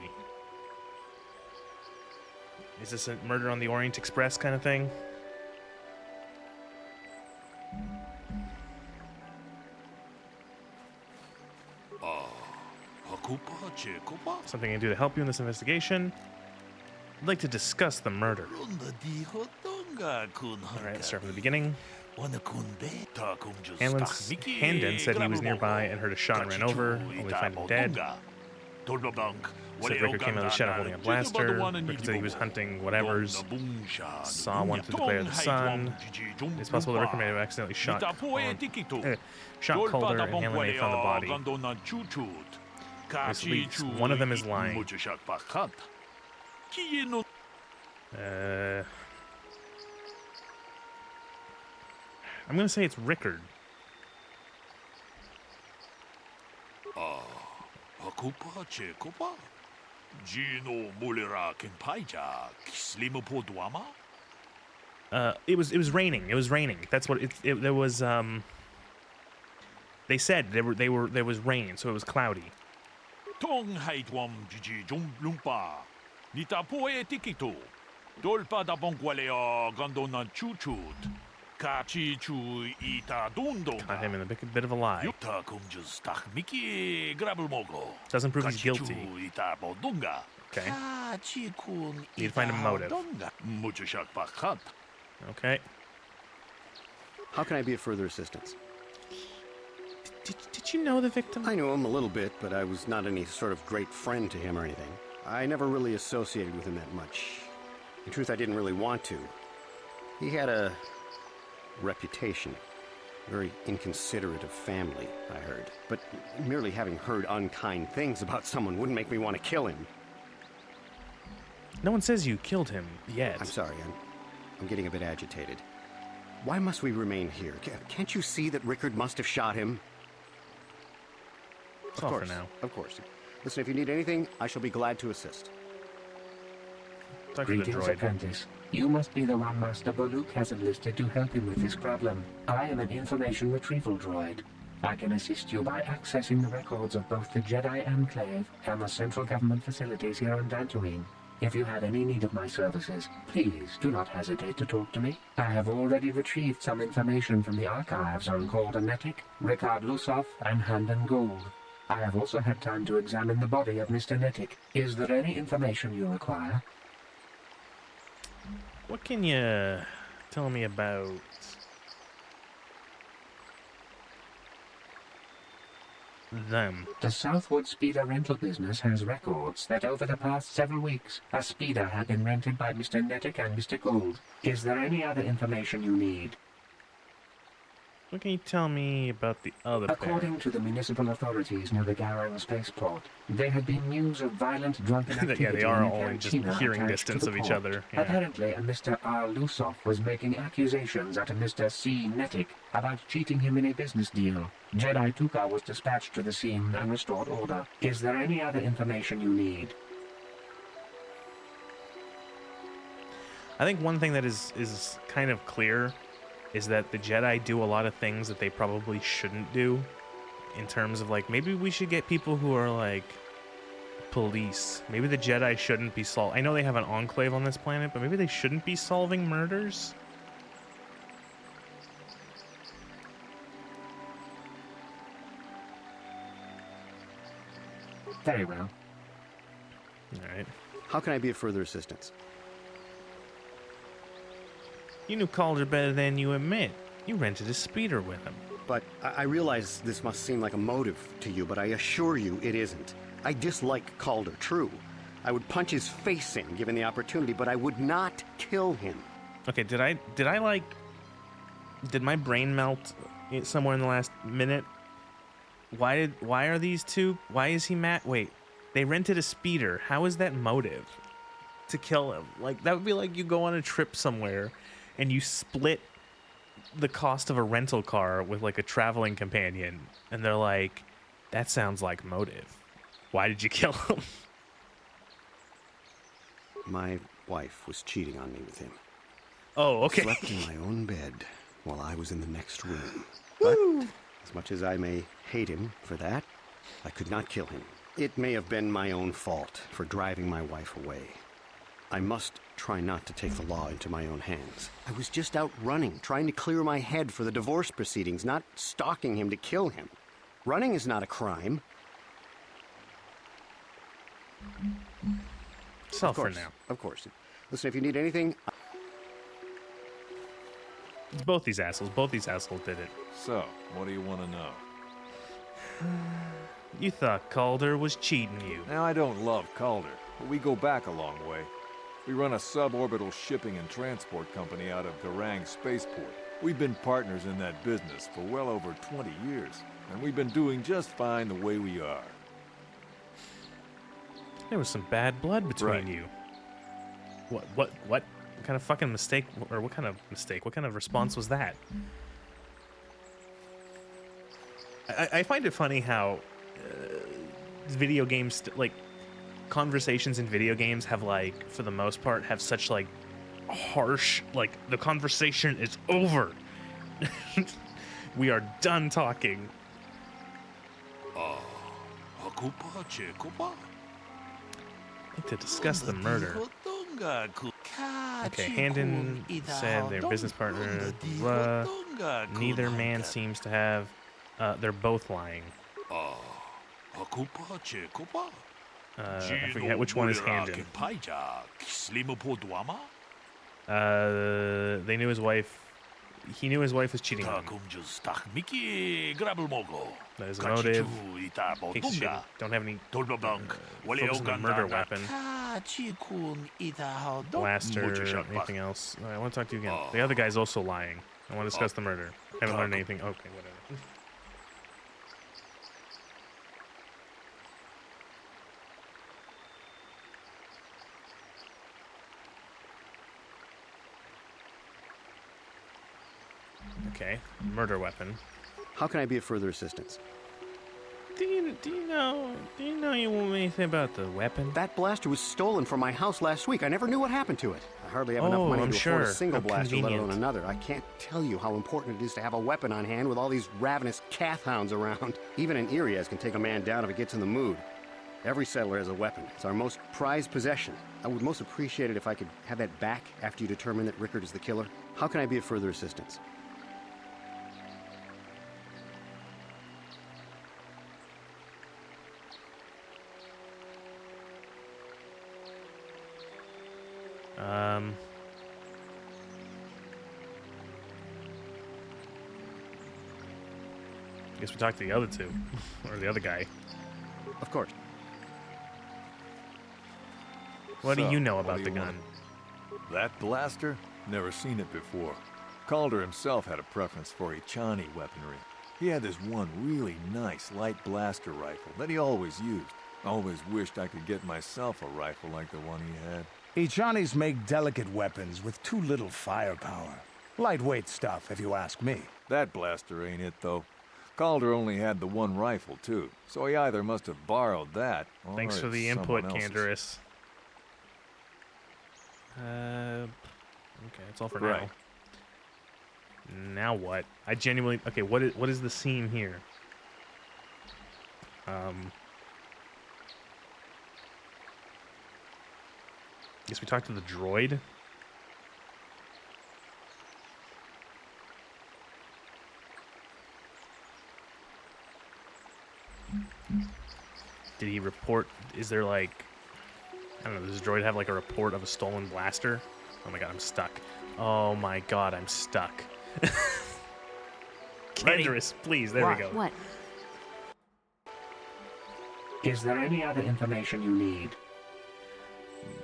Is this a Murder on the Orient Express kind of thing? Something I can do to help you in this investigation? I'd like to discuss the murder. Alright, start from the beginning. Handon said he was nearby and heard a shot and ran over, only to find him dead. Said Rickard came out of the shadow holding a blaster. Rickard said he was hunting whatevers. Saw one to declare the sun. It's possible that Rickard may have accidentally shot Calder, and Handon may found the body. At least one of them is lying. I'm gonna say it's Rickard. It was raining. It was raining. That's what there was. They said there was rain, so it was cloudy. Caught him in a bit of a lie. Doesn't prove he's guilty. Okay. Need to find a motive. Okay. How can I be of further assistance? Did you know the victim? I knew him a little bit, but I was not any sort of great friend to him or anything. I never really associated with him that much. In truth, I didn't really want to. He had a reputation. Very inconsiderate of family, I heard. But merely having heard unkind things about someone wouldn't make me want to kill him. No one says you killed him yet. I'm sorry, I'm getting a bit agitated. Why must we remain here? Can't you see that Rickard must have shot him? Of course. For now. Of course. Listen, if you need anything, I shall be glad to assist. Greetings, apprentice. You must be the one Master Baluk has enlisted to help him with this problem. I am an information retrieval droid. I can assist you by accessing the records of both the Jedi Enclave and the central government facilities here on Dantooine. If you have any need of my services, please do not hesitate to talk to me. I have already retrieved some information from the archives on Calder Netic, Rickard Lusoff, and Handon Gould. I have also had time to examine the body of Mr. Netic. Is there any information you require? What can you tell me about them? The Southwood Speeder rental business has records that over the past several weeks, a speeder had been rented by Mr. Netic and Mr. Gould. Is there any other information you need? What can you tell me about the other According to the municipal authorities near the Garang spaceport, there had been news of violent drunken activity. Yeah, they are in all in just hearing distance of each other. Yeah. Apparently, a Mr. R. Lusoff was making accusations at a Mr. C. Netic about cheating him in a business deal. Jedi Tuka was dispatched to the scene and restored order. Is there any other information you need? I think one thing that is kind of clear is that the Jedi do a lot of things that they probably shouldn't do, in terms of, like, maybe we should get people who are, like, police. Maybe the Jedi shouldn't be I know they have an enclave on this planet, but maybe they shouldn't be solving murders? Very well. Alright. How can I be of further assistance? You knew Calder better than you admit. You rented a speeder with him. But I realize this must seem like a motive to you, but I assure you it isn't. I dislike Calder, true. I would punch his face in given the opportunity, but I would not kill him. Okay, did my brain melt somewhere in the last minute? Why are these two? Why is he mad? Wait, they rented a speeder. How is that motive to kill him? Like, that would be like you go on a trip somewhere and you split the cost of a rental car with like a traveling companion, and they're like, that sounds like motive. Why did you kill him? My wife was cheating on me with him. Oh, okay. Slept in my own bed while I was in the next room. But as much as I may hate him for that, I could not kill him. It may have been my own fault for driving my wife away. I must try not to take the law into my own hands. I was just out running, trying to clear my head for the divorce proceedings, not stalking him to kill him. Running is not a crime. Sell for now. Of course. Listen, if you need anything... It's both these assholes. Both these assholes did it. So, what do you want to know? You thought Calder was cheating you. Now, I don't love Calder, but we go back a long way. We run a suborbital shipping and transport company out of Garang Spaceport. We've been partners in that business for well over 20 years, and we've been doing just fine the way we are. There was some bad blood between Right. you. What kind of fucking mistake, or what kind of response was that? I find it funny how video games, like, conversations in video games have, like, for the most part, have such, like, harsh, like, the conversation is over. We are done talking. To discuss the murder. Okay, Handon said they're business partners. Neither man seems to have. They're both lying. I forget which one is Handon. They knew his wife. He knew his wife was cheating on him. That is a motive. Don't have any. Focus on the murder weapon. Blaster. Anything else? I want to talk to you again. The other guy's also lying. I want to discuss the murder. Haven't learned anything. Okay, whatever. Okay, murder weapon. How can I be of further assistance? Do you know you won't know anything about the weapon? That blaster was stolen from my house last week. I never knew what happened to it. I hardly have enough money to afford a single blaster, let alone another. I can't tell you how important it is to have a weapon on hand with all these ravenous cath hounds around. Even an Irias can take a man down if it gets in the mood. Every settler has a weapon. It's our most prized possession. I would most appreciate it if I could have that back after you determine that Rickard is the killer. How can I be of further assistance? I guess we talked to the other two, or the other guy. Of course. What do you know about the gun? That blaster? Never seen it before. Calder himself had a preference for Ichani weaponry. He had this one really nice light blaster rifle that he always used. Always wished I could get myself a rifle like the one he had. Ichanis make delicate weapons with too little firepower. Lightweight stuff, if you ask me. That blaster ain't it, though. Calder only had the one rifle, too, so he either must have borrowed that, or Thanks for the input, Canderous. Okay, that's all for now. Now what? I genuinely... Okay, what is the scene here? Guess we talked to the droid. Did he report? Is there like, I don't know, does the droid have like a report of a stolen blaster? Oh my god, I'm stuck. Oh my god, I'm stuck. Canderous, please, there we go. What? Is there any other information you need?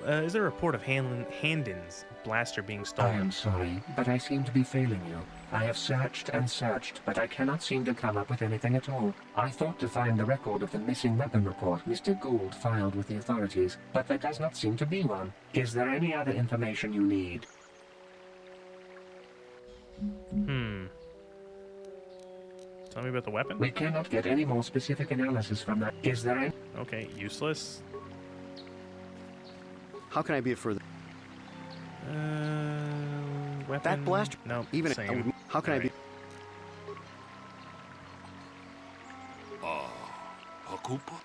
Is there a report of Handon's blaster being stolen? I am sorry, but I seem to be failing you. I have searched and searched, but I cannot seem to come up with anything at all. I thought to find the record of the missing weapon report Mr. Gould filed with the authorities, but there does not seem to be one. Is there any other information you need? Tell me about the weapon? We cannot get any more specific analysis from that. Is there any? Okay, useless. How can I be of further? Weapon. That blaster. No, even same. how can I be? Hakupa?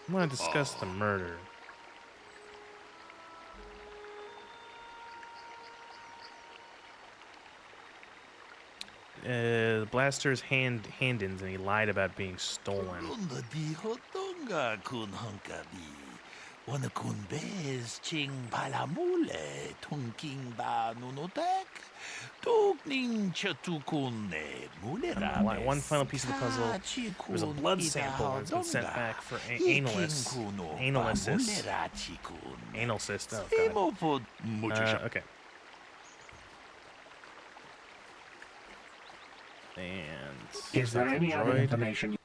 I want to discuss the murder. The blaster's hand-ins, and he lied about being stolen. Wana kun bez ching palamule tunking ba nunotek tukning chatukun mulera. One final piece of the puzzle. There's a blood sample that's been sent back for analysis. Anal cyst. Oh god. Okay. And is there any other information?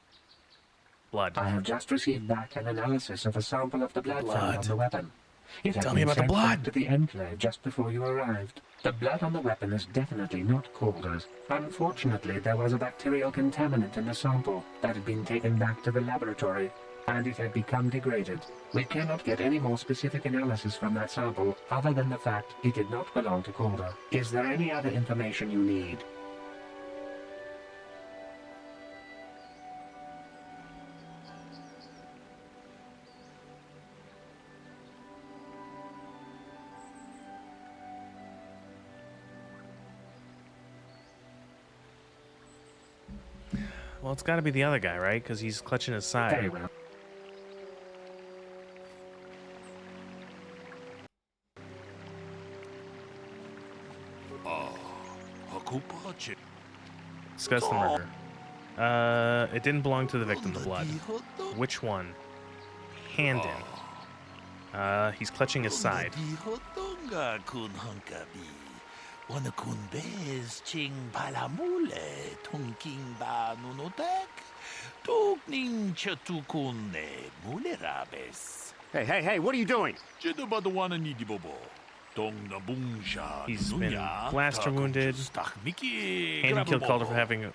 Blood. I have just received back an analysis of a sample of the blood found on the weapon. It has Tell me been about the sent blood. back to the Enclave just before you arrived. The blood on the weapon is definitely not Calder's. Unfortunately, there was a bacterial contaminant in the sample that had been taken back to the laboratory, and it had become degraded. We cannot get any more specific analysis from that sample other than the fact it did not belong to Calder. Is there any other information you need? Well, it's got to be the other guy, right? Because he's clutching his side. Very well. Discuss the murder. It didn't belong to the victim, the blood. Which one? Hand in. He's clutching his side. Wana kun bez ching palamule tunking ba nunotek tukning chatukun mulerabes. Hey, what are you doing? He's been blaster wounded. And killed Calder for having...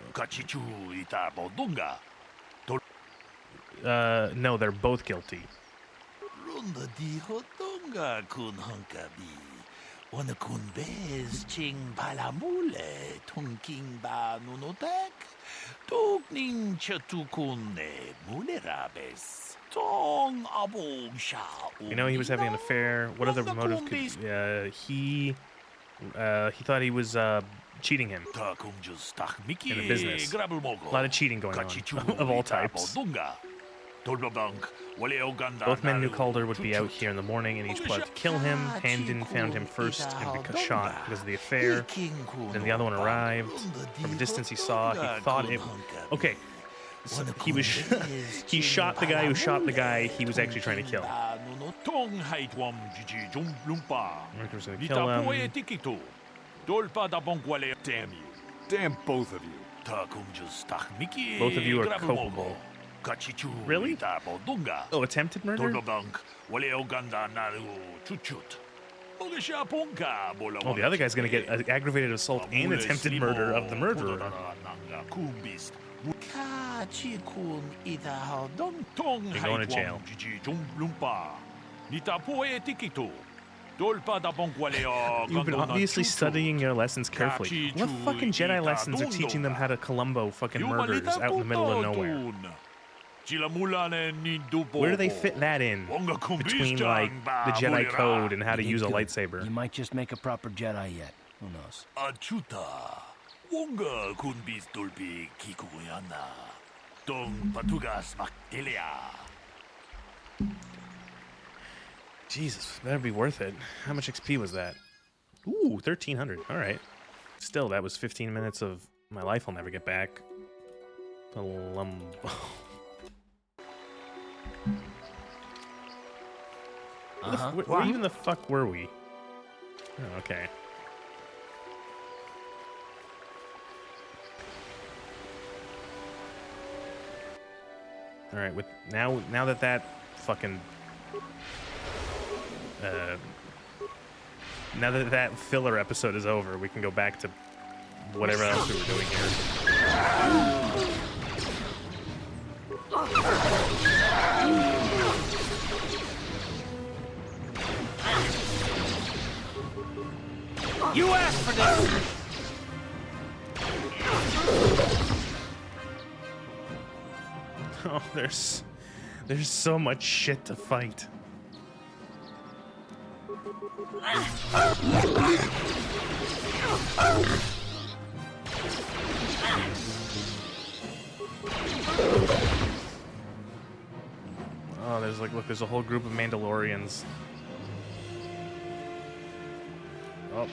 no, they're both guilty. Wana kun bez ching palamule tunking ba nunotek tukning chatukun mulerabes. Tong abong sha. You know he was having an affair. What other motive could he thought he was cheating him in a business. A lot of cheating going on of all types. Both men knew Calder would be out here in the morning and each plotted to kill him. Handin found him first and shot because of the affair. Then the other one arrived. From a distance he saw, he thought it... Okay, so he shot the guy who shot the guy he was actually trying to kill. Marcus was going to kill him. Damn you. Damn both of you. Both of you are culpable. Really? Oh, attempted murder? Oh, the other guy's gonna get aggravated assault and attempted murder of the murderer. You're going to jail. You've been obviously studying your lessons carefully. What fucking Jedi lessons are teaching them how to Columbo fucking murders out in the middle of nowhere? Where do they fit that in between, like, the Jedi code and how to use a lightsaber? You might just make a proper Jedi yet. Who knows? Jesus, better be worth it. How much XP was that? Ooh, 1,300. All right. Still, that was 15 minutes of my life I'll never get back. Columbo. Where even the fuck were we? Oh, okay. All right. With now that fucking now that filler episode is over, we can go back to whatever else we were doing here. You asked for this! Oh, there's so much shit to fight. Oh, there's like, look, there's a whole group of Mandalorians. Oh,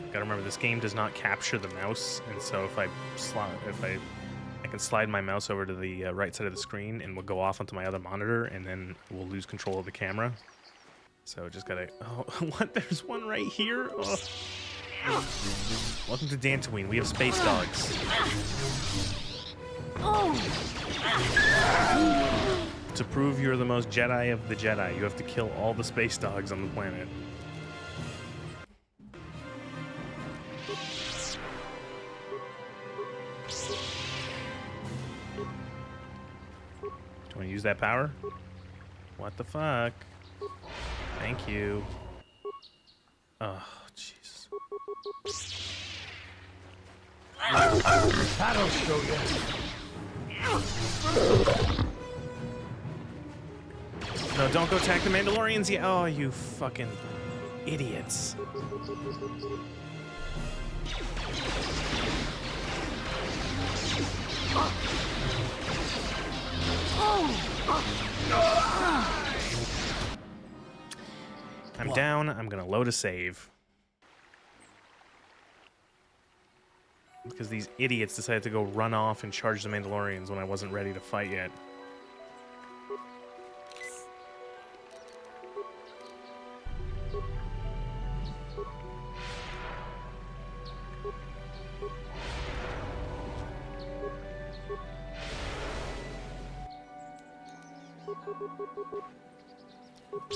gotta remember, this game does not capture the mouse, and so if I can slide my mouse over to the right side of the screen, and we'll go off onto my other monitor, and then we'll lose control of the camera. So just gotta. Oh, what? There's one right here. Oh. Welcome to Dantooine. We have space dogs. To prove you're the most Jedi of the Jedi, you have to kill all the space dogs on the planet. Do you want to use that power? What the fuck? Thank you. Oh, jeez. That'll show you. No, don't go attack the Mandalorians yet. Oh, you fucking idiots. I'm down. I'm gonna load a save. Because these idiots decided to go run off and charge the Mandalorians when I wasn't ready to fight yet.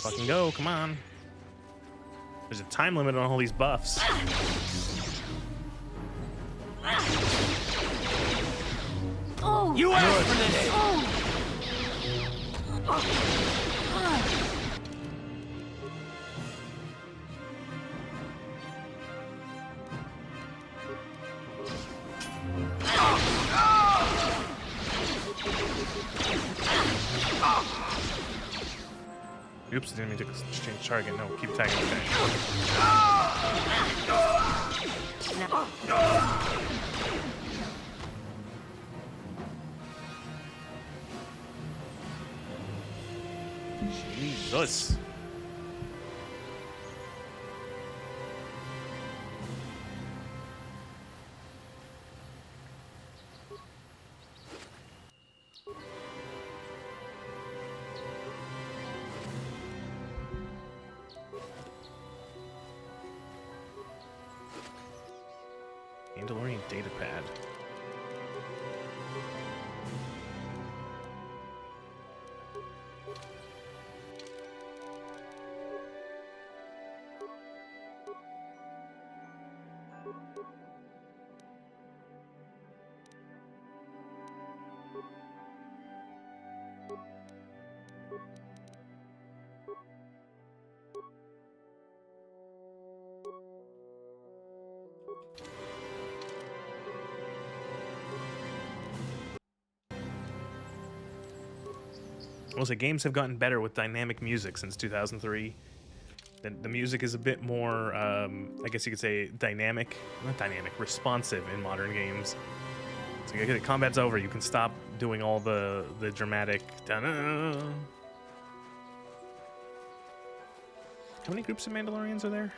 Fucking go, come on. There's a time limit on all these buffs. Oh. You asked for this! Oops, didn't mean to change target. No, keep tagging the thing. Jesus. Mandalorian datapad. Well, so games have gotten better with dynamic music since 2003. The music is a bit more, I guess you could say, responsive in modern games. So the combat's over, you can stop doing all the dramatic da-na. How many groups of Mandalorians are there?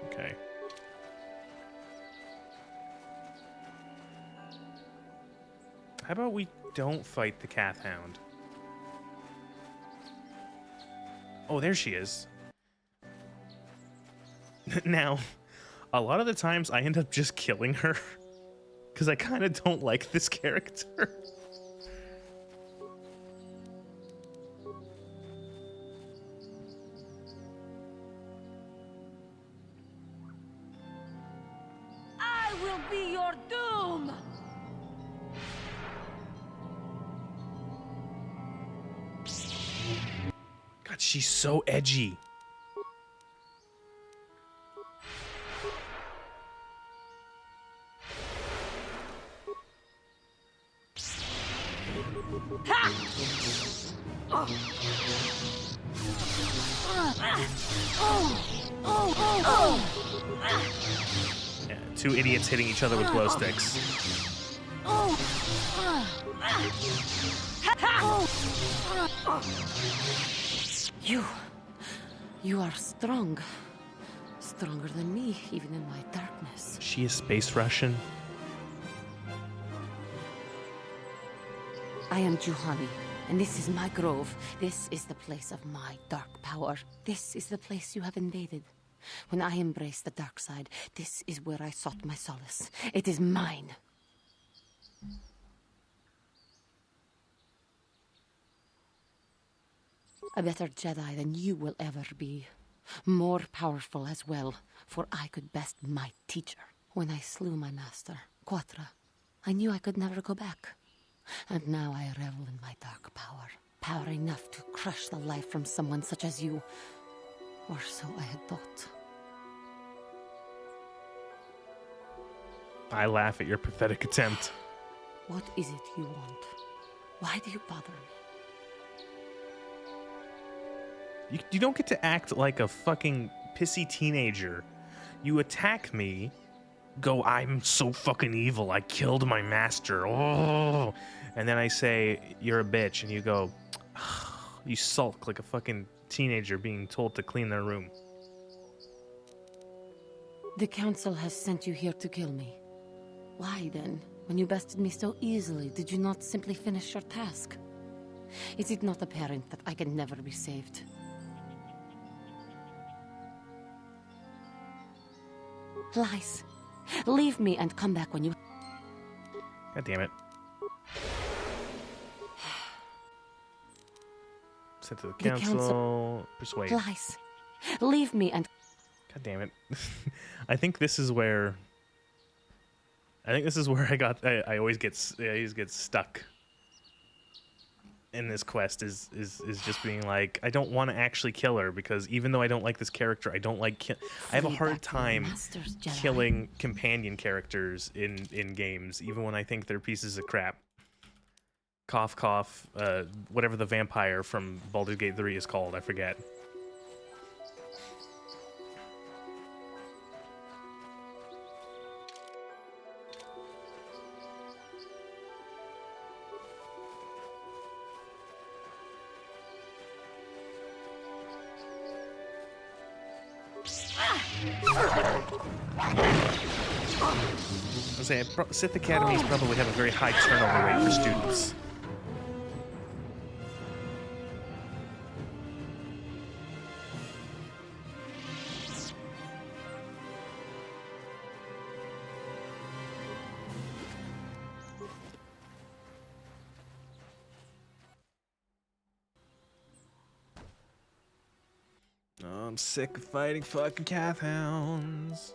Okay. How about we don't fight the Cath Hound? Oh, there she is. Now, a lot of the times I end up just killing her because I kind of don't like this character. I will be your doom! God, she's so edgy. Yeah, two idiots hitting each other with glow sticks. You are strong. Stronger than me, even in my darkness. She is space Russian. I am Juhani, and this is my grove. This is the place of my dark power. This is the place you have invaded. When I embraced the dark side, this is where I sought my solace. It is mine. A better Jedi than you will ever be. More powerful as well, for I could best my teacher. When I slew my master, Quatra, I knew I could never go back. And now I revel in my dark power. Power enough to crush the life from someone such as you. Or so I had thought. I laugh at your pathetic attempt. What is it you want? Why do you bother me? You don't get to act like a fucking pissy teenager. You attack me, go, I'm so fucking evil, I killed my master, oh. And then I say, you're a bitch, and you go, you sulk like a fucking teenager being told to clean their room. The Council has sent you here to kill me. Why then, when you bested me so easily, did you not simply finish your task? Is it not apparent that I can never be saved? Lies. Leave me and come back when you... God damn it. Sent to the council. Persuade. Lies. Leave me and... God damn it. I think this is where I always get stuck in this quest is just being like, I don't want to actually kill her, because even though I don't like this character, I have a hard time killing companion characters in games, even when I think they're pieces of crap. Cough, cough, whatever the vampire from Baldur's Gate 3 is called, I forget. I say, Sith Academies probably have a very high turnover rate for students. Oh, I'm sick of fighting fucking Cath Hounds.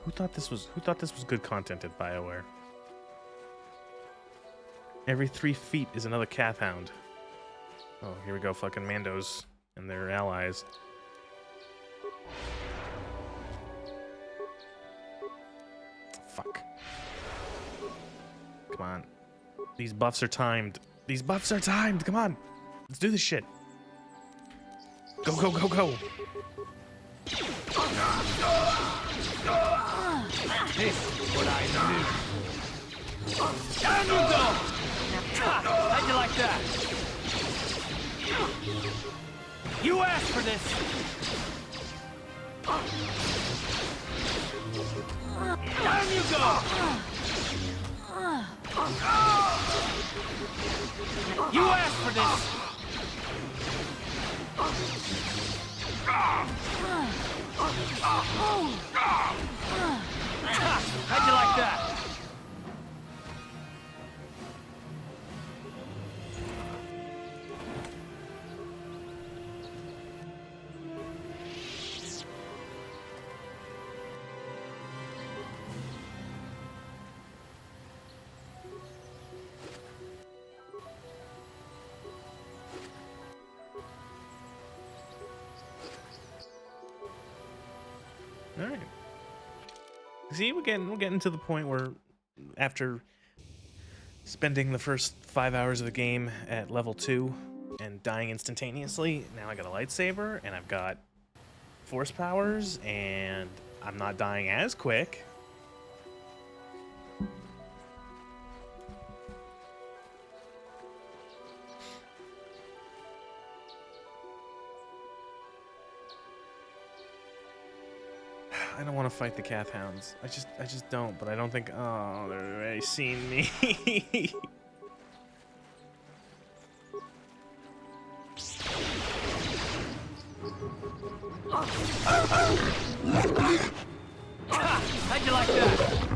Who thought this was good content at BioWare? Every 3 feet is another Cath Hound. Oh, here we go, fucking Mandos and their allies. Fuck. Come on. These buffs are timed. These buffs are timed. Come on. Let's do this shit. Go, go, go, go. This is what I do. Down you go! How'd you like that? You asked for this! Down you go! You asked for this! How'd you like that? All right. See, we're getting to the point where, after spending the first 5 hours of the game at level 2 and dying instantaneously, now I got a lightsaber and I've got force powers and I'm not dying as quick. I don't want to fight the Cath Hounds. I just don't, but I don't think... Oh, they've already seen me. How'd you like that?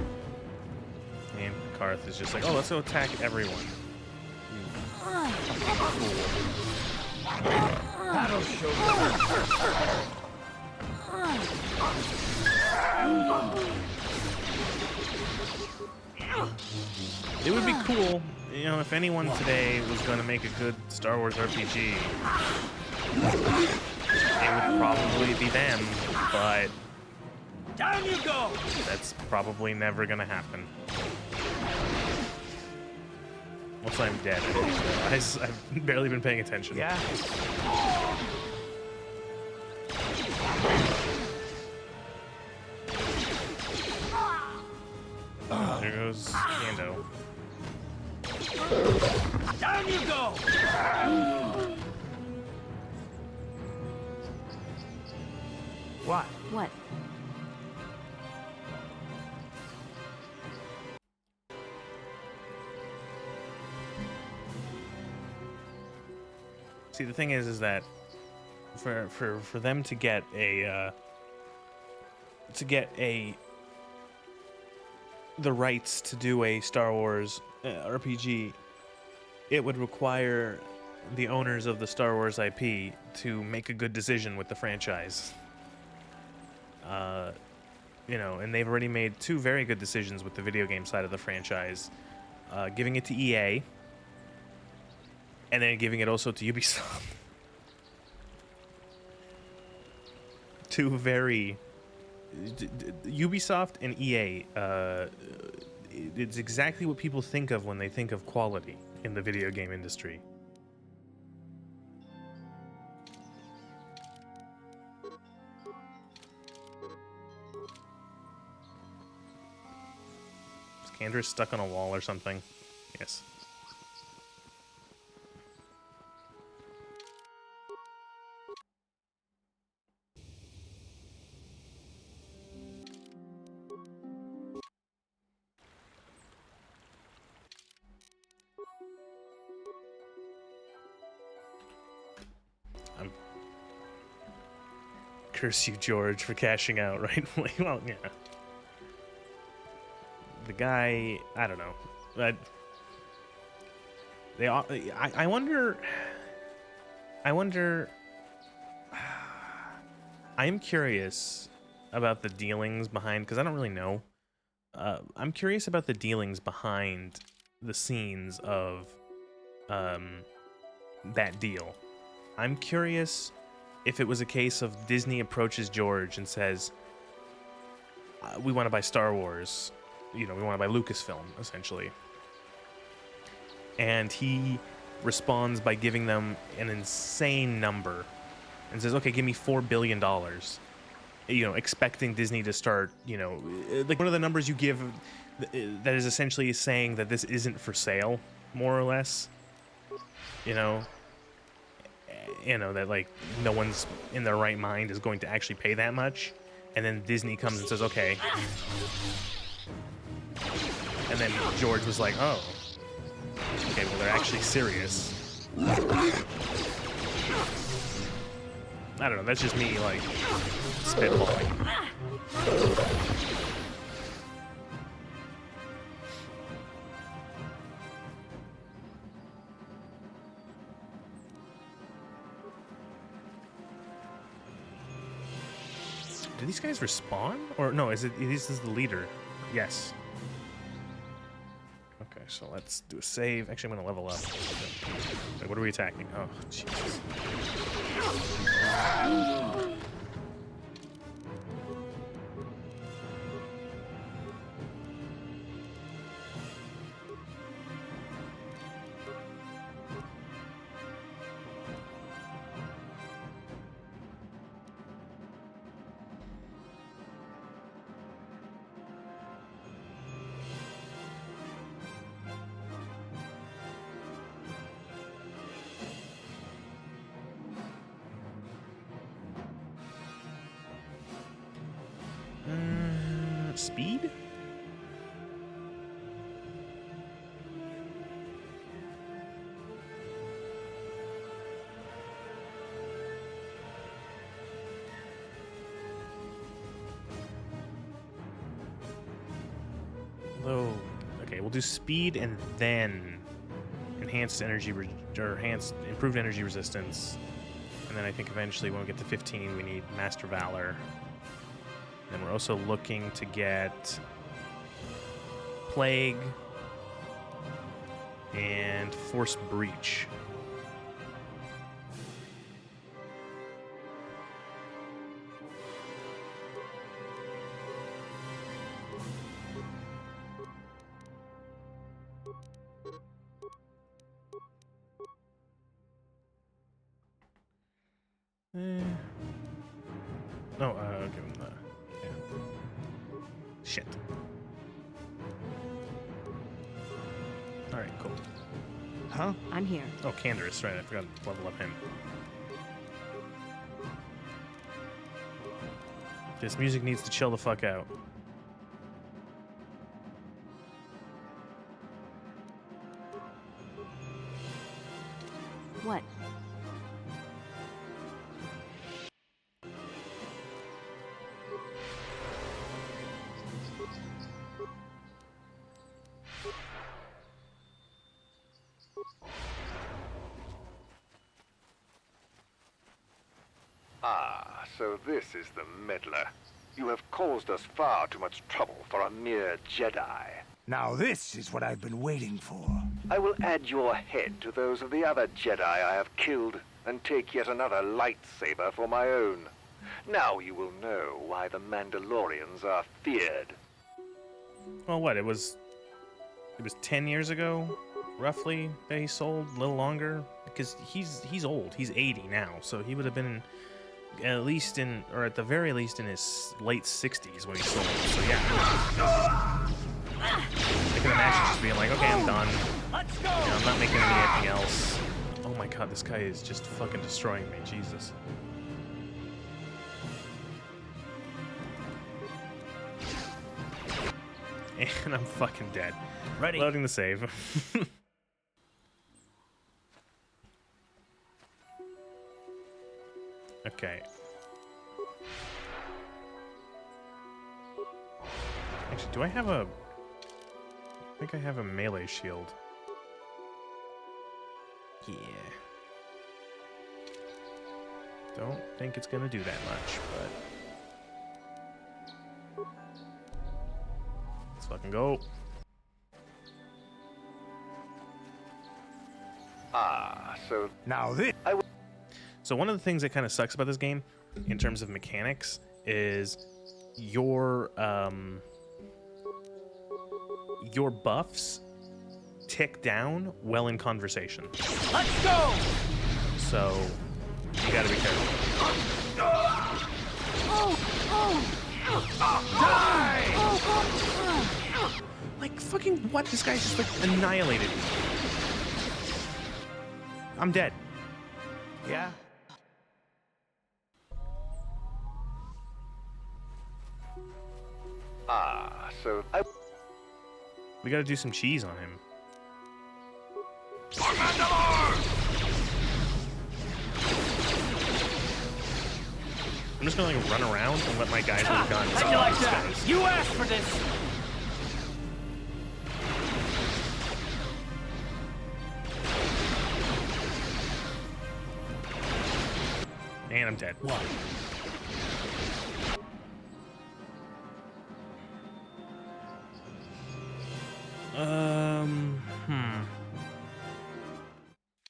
And Karth is just like, oh, let's go attack everyone. That'll show you. It would be cool, you know, if anyone today was going to make a good Star Wars RPG, it would probably be them, but down you go. That's probably never going to happen. Once I'm dead, I didn't realize. I've barely been paying attention. Yeah. There goes Kando. Down you go! What? What? See, the thing is that for them to get the rights to do a Star Wars RPG, it would require the owners of the Star Wars IP to make a good decision with the franchise. You know, and they've already made 2 very good decisions with the video game side of the franchise, giving it to EA, and then giving it also to Ubisoft. 2 very... Ubisoft and EA, it's exactly what people think of when they think of quality in the video game industry. Is Kandra stuck on a wall or something? Yes. Curse you, George, for cashing out, right? Well, yeah. The guy, I don't know. I wonder. I'm curious about the dealings behind, because I don't really know. I'm curious about the dealings behind the scenes of that deal. I'm curious if it was a case of Disney approaches George and says, we want to buy Star Wars, you know, we want to buy Lucasfilm, essentially. And he responds by giving them an insane number and says, okay, give me $4 billion. You know, expecting Disney to start, you know, like one of the numbers you give that is essentially saying that this isn't for sale, more or less. You know, that like no one's in their right mind is going to actually pay that much. And then Disney comes and says, okay. And then George was like, oh, okay, well, they're actually serious. I don't know, that's just me, like, spitballing. Do these guys respawn? Or no, this is the leader. Yes. Okay, so let's do a save. Actually, I'm gonna level up. Wait, what are we attacking? Oh, Jesus. speed? Low. Okay, we'll do speed and then enhanced energy or improved energy resistance. And then I think eventually when we get to 15, we need Master Valor. Then we're also looking to get Plague and Force Breach. Give him the... Yeah. Shit. Alright, cool. Huh? I'm here. Oh, Canderous, right. I forgot to level up him. This music needs to chill the fuck out. What? Ah, so this is the meddler. You have caused us far too much trouble for a mere Jedi. Now this is what I've been waiting for. I will add your head to those of the other Jedi I have killed, and take yet another lightsaber for my own. Now you will know why the Mandalorians are feared. Well, what? It was 10 years ago, roughly, that he sold, a little longer, because he's old. He's 80 now, so he would have been at least or at the very least in his late 60s when he sold. So yeah, I can imagine just being like, okay, I'm done. Let's go. I'm not making anything else. Oh my god, this guy is just fucking destroying me. Jesus. And I'm fucking dead. Ready. Loading the save. Okay. Actually, do I have a... I think I have a melee shield. Yeah. Don't think it's gonna do that much, but... Let's fucking go. Ah, so... Now this... So one of the things that kind of sucks about this game, in terms of mechanics, is your buffs tick down while in conversation. Let's go! So you gotta be careful. Die! Like fucking what? This guy just like annihilated me. I'm dead. Yeah? Ah, so We gotta do some cheese on him. I'm just gonna like run around and let my guys with guns. How'd you like these that? guys. You asked for this. And I'm dead. What?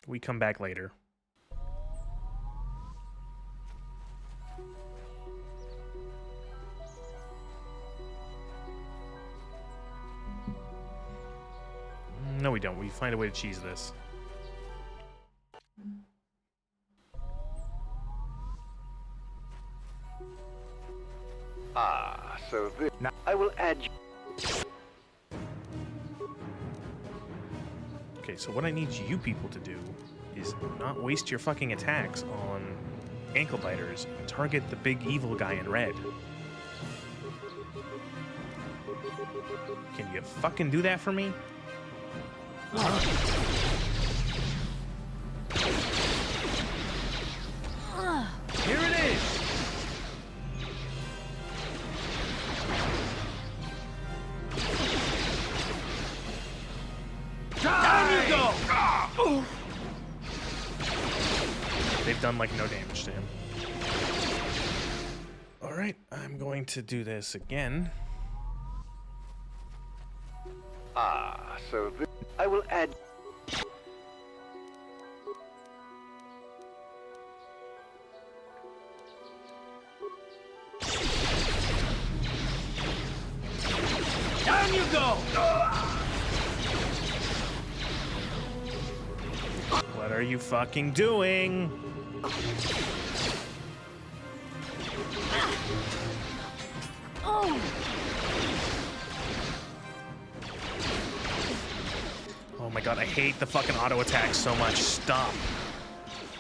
We come back later. No, we don't. We find a way to cheese this. Ah, so this... Now I will add you... Okay, so what I need you people to do is not waste your fucking attacks on ankle biters and target the big evil guy in red. Can you fucking do that for me? Here it is! Down you go! They've done like no damage to him. Alright, I'm going to do this again. Ah, so I will add... Down you go! What are you fucking doing? Oh my god, I hate the fucking auto attack so much. Stop.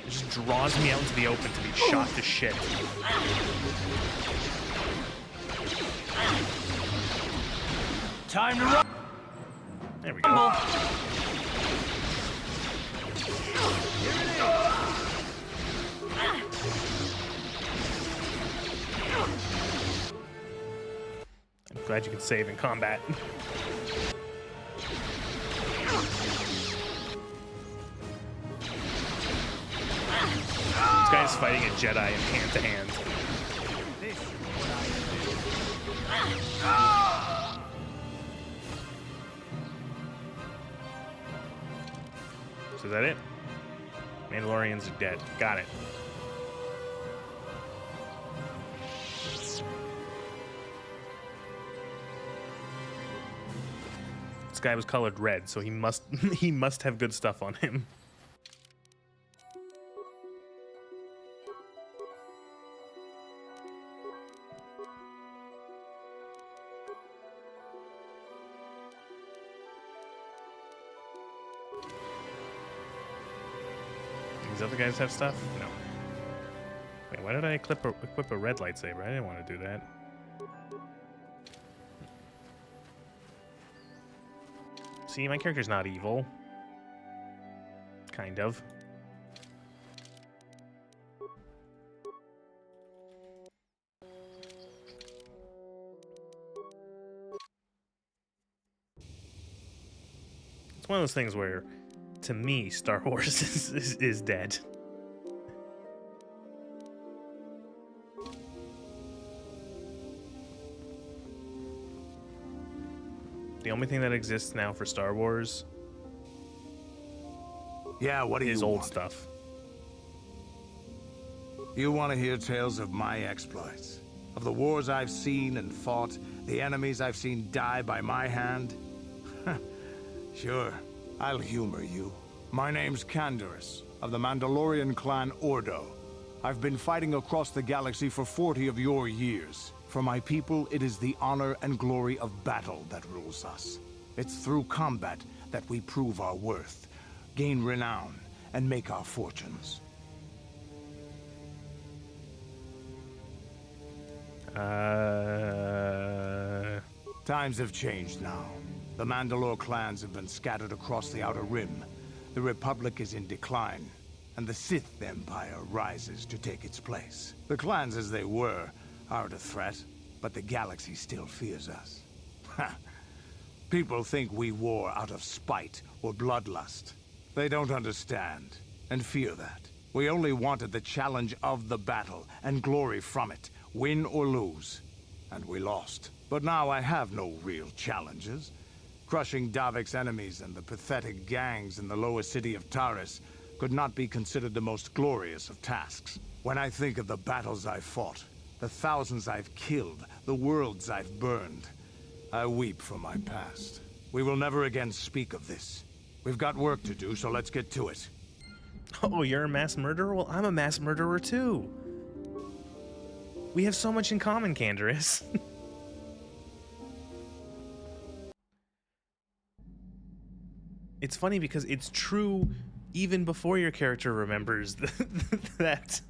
It just draws me out into the open to be shot to shit. Time to run! There we go. I'm glad you can save in combat. This guy's fighting a Jedi in hand-to-hand. So is that it? Mandalorians are dead. Got it. This guy was colored red, so he must he must have good stuff on him. These other guys have stuff? No. Wait, why did I equip a red lightsaber? I didn't want to do that. See, my character's not evil. Kind of. It's one of those things where, to me, Star Wars is dead. The only thing that exists now for Star Wars, yeah, what do is you old want? stuff. You want to hear tales of my exploits, of the wars I've seen and fought, the enemies I've seen die by my hand? Sure, I'll humor you. My name's Canderous, of the Mandalorian clan Ordo. I've been fighting across the galaxy for 40 of your years. For my people, it is the honor and glory of battle that rules us. It's through combat that we prove our worth, gain renown, and make our fortunes. Times have changed now. The Mandalore clans have been scattered across the Outer Rim. The Republic is in decline, and the Sith Empire rises to take its place. The clans as they were aren't a threat, but the galaxy still fears us. People think we war out of spite or bloodlust. They don't understand, and fear that. We only wanted the challenge of the battle, and glory from it, win or lose. And we lost. But now I have no real challenges. Crushing Davik's enemies and the pathetic gangs in the lower city of Taris could not be considered the most glorious of tasks. When I think of the battles I've fought, the thousands I've killed, the worlds I've burned, I weep for my past. We will never again speak of this. We've got work to do, so let's get to it. Oh, you're a mass murderer? Well, I'm a mass murderer too. We have so much in common, Canderous. It's funny because it's true even before your character remembers that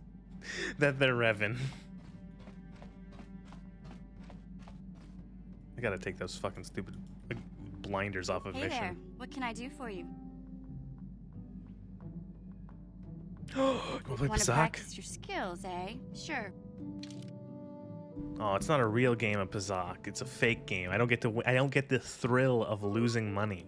they're Revan. gotta take those fucking stupid blinders off of Hey mission. there. What can I do for you? Wanna play Want to Pizzac? practice your skills, eh? Sure. Oh, it's not a real game of Pizzac. It's a fake game. I don't get to. I don't get the thrill of losing money.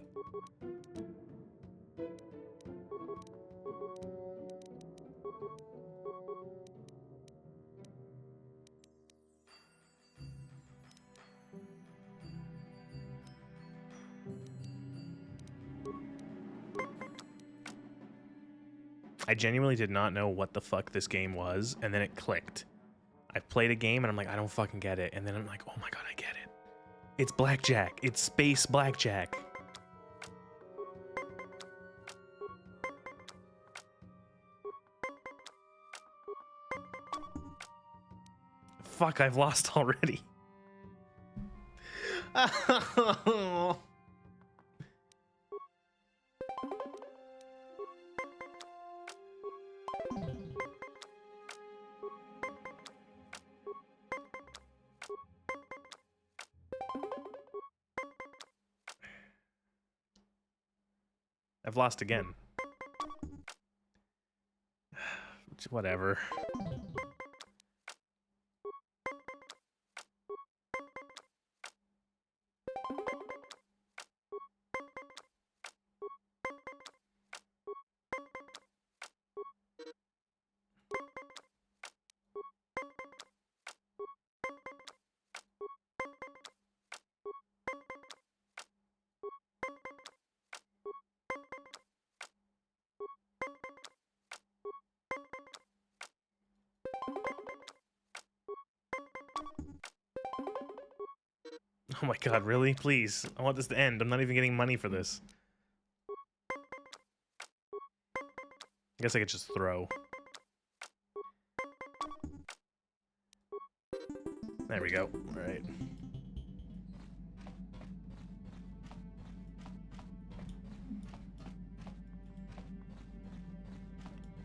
I genuinely did not know what the fuck this game was, and then it clicked. I played a game, and I'm like, I don't fucking get it. And then I'm like, oh my god, I get it. It's blackjack. It's space blackjack. Fuck, I've lost already. I've lost again. Whatever. Oh my god, really? Please. I want this to end. I'm not even getting money for this. I guess I could just throw. There we go. Alright.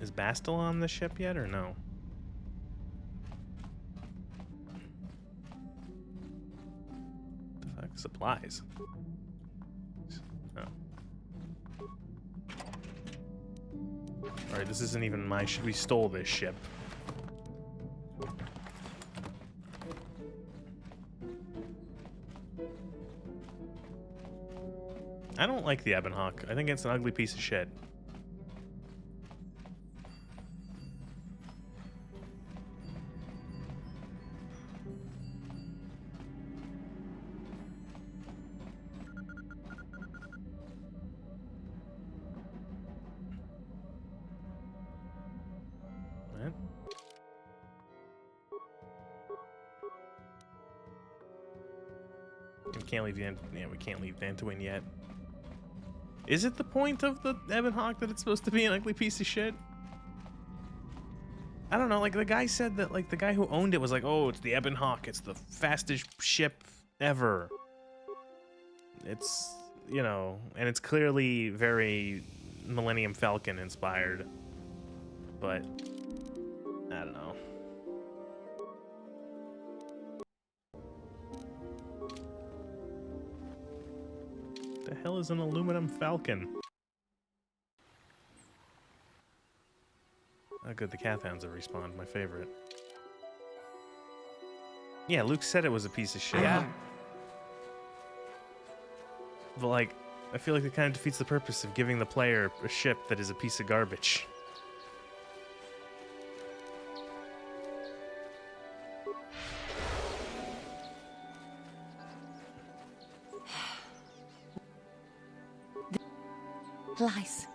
Is Bastil on the ship yet, or no? The fuck? Supplies. Oh. Alright, this isn't even my ship. We stole this ship. I don't like the Ebon Hawk. I think it's an ugly piece of shit. What? We can't leave we can't leave Dantooine yet. Is it the point of the Ebon Hawk that it's supposed to be an ugly piece of shit? I don't know, like the guy said that, like the guy who owned it was like, oh, it's the Ebon Hawk, it's the fastest ship ever. It's, you know, and it's clearly very Millennium Falcon inspired, but I don't know. The hell is an aluminum falcon? Oh good, the Cathans have respawned, my favorite. Yeah, Luke said it was a piece of shit. Yeah. But like, I feel like it kind of defeats the purpose of giving the player a ship that is a piece of garbage. Lies.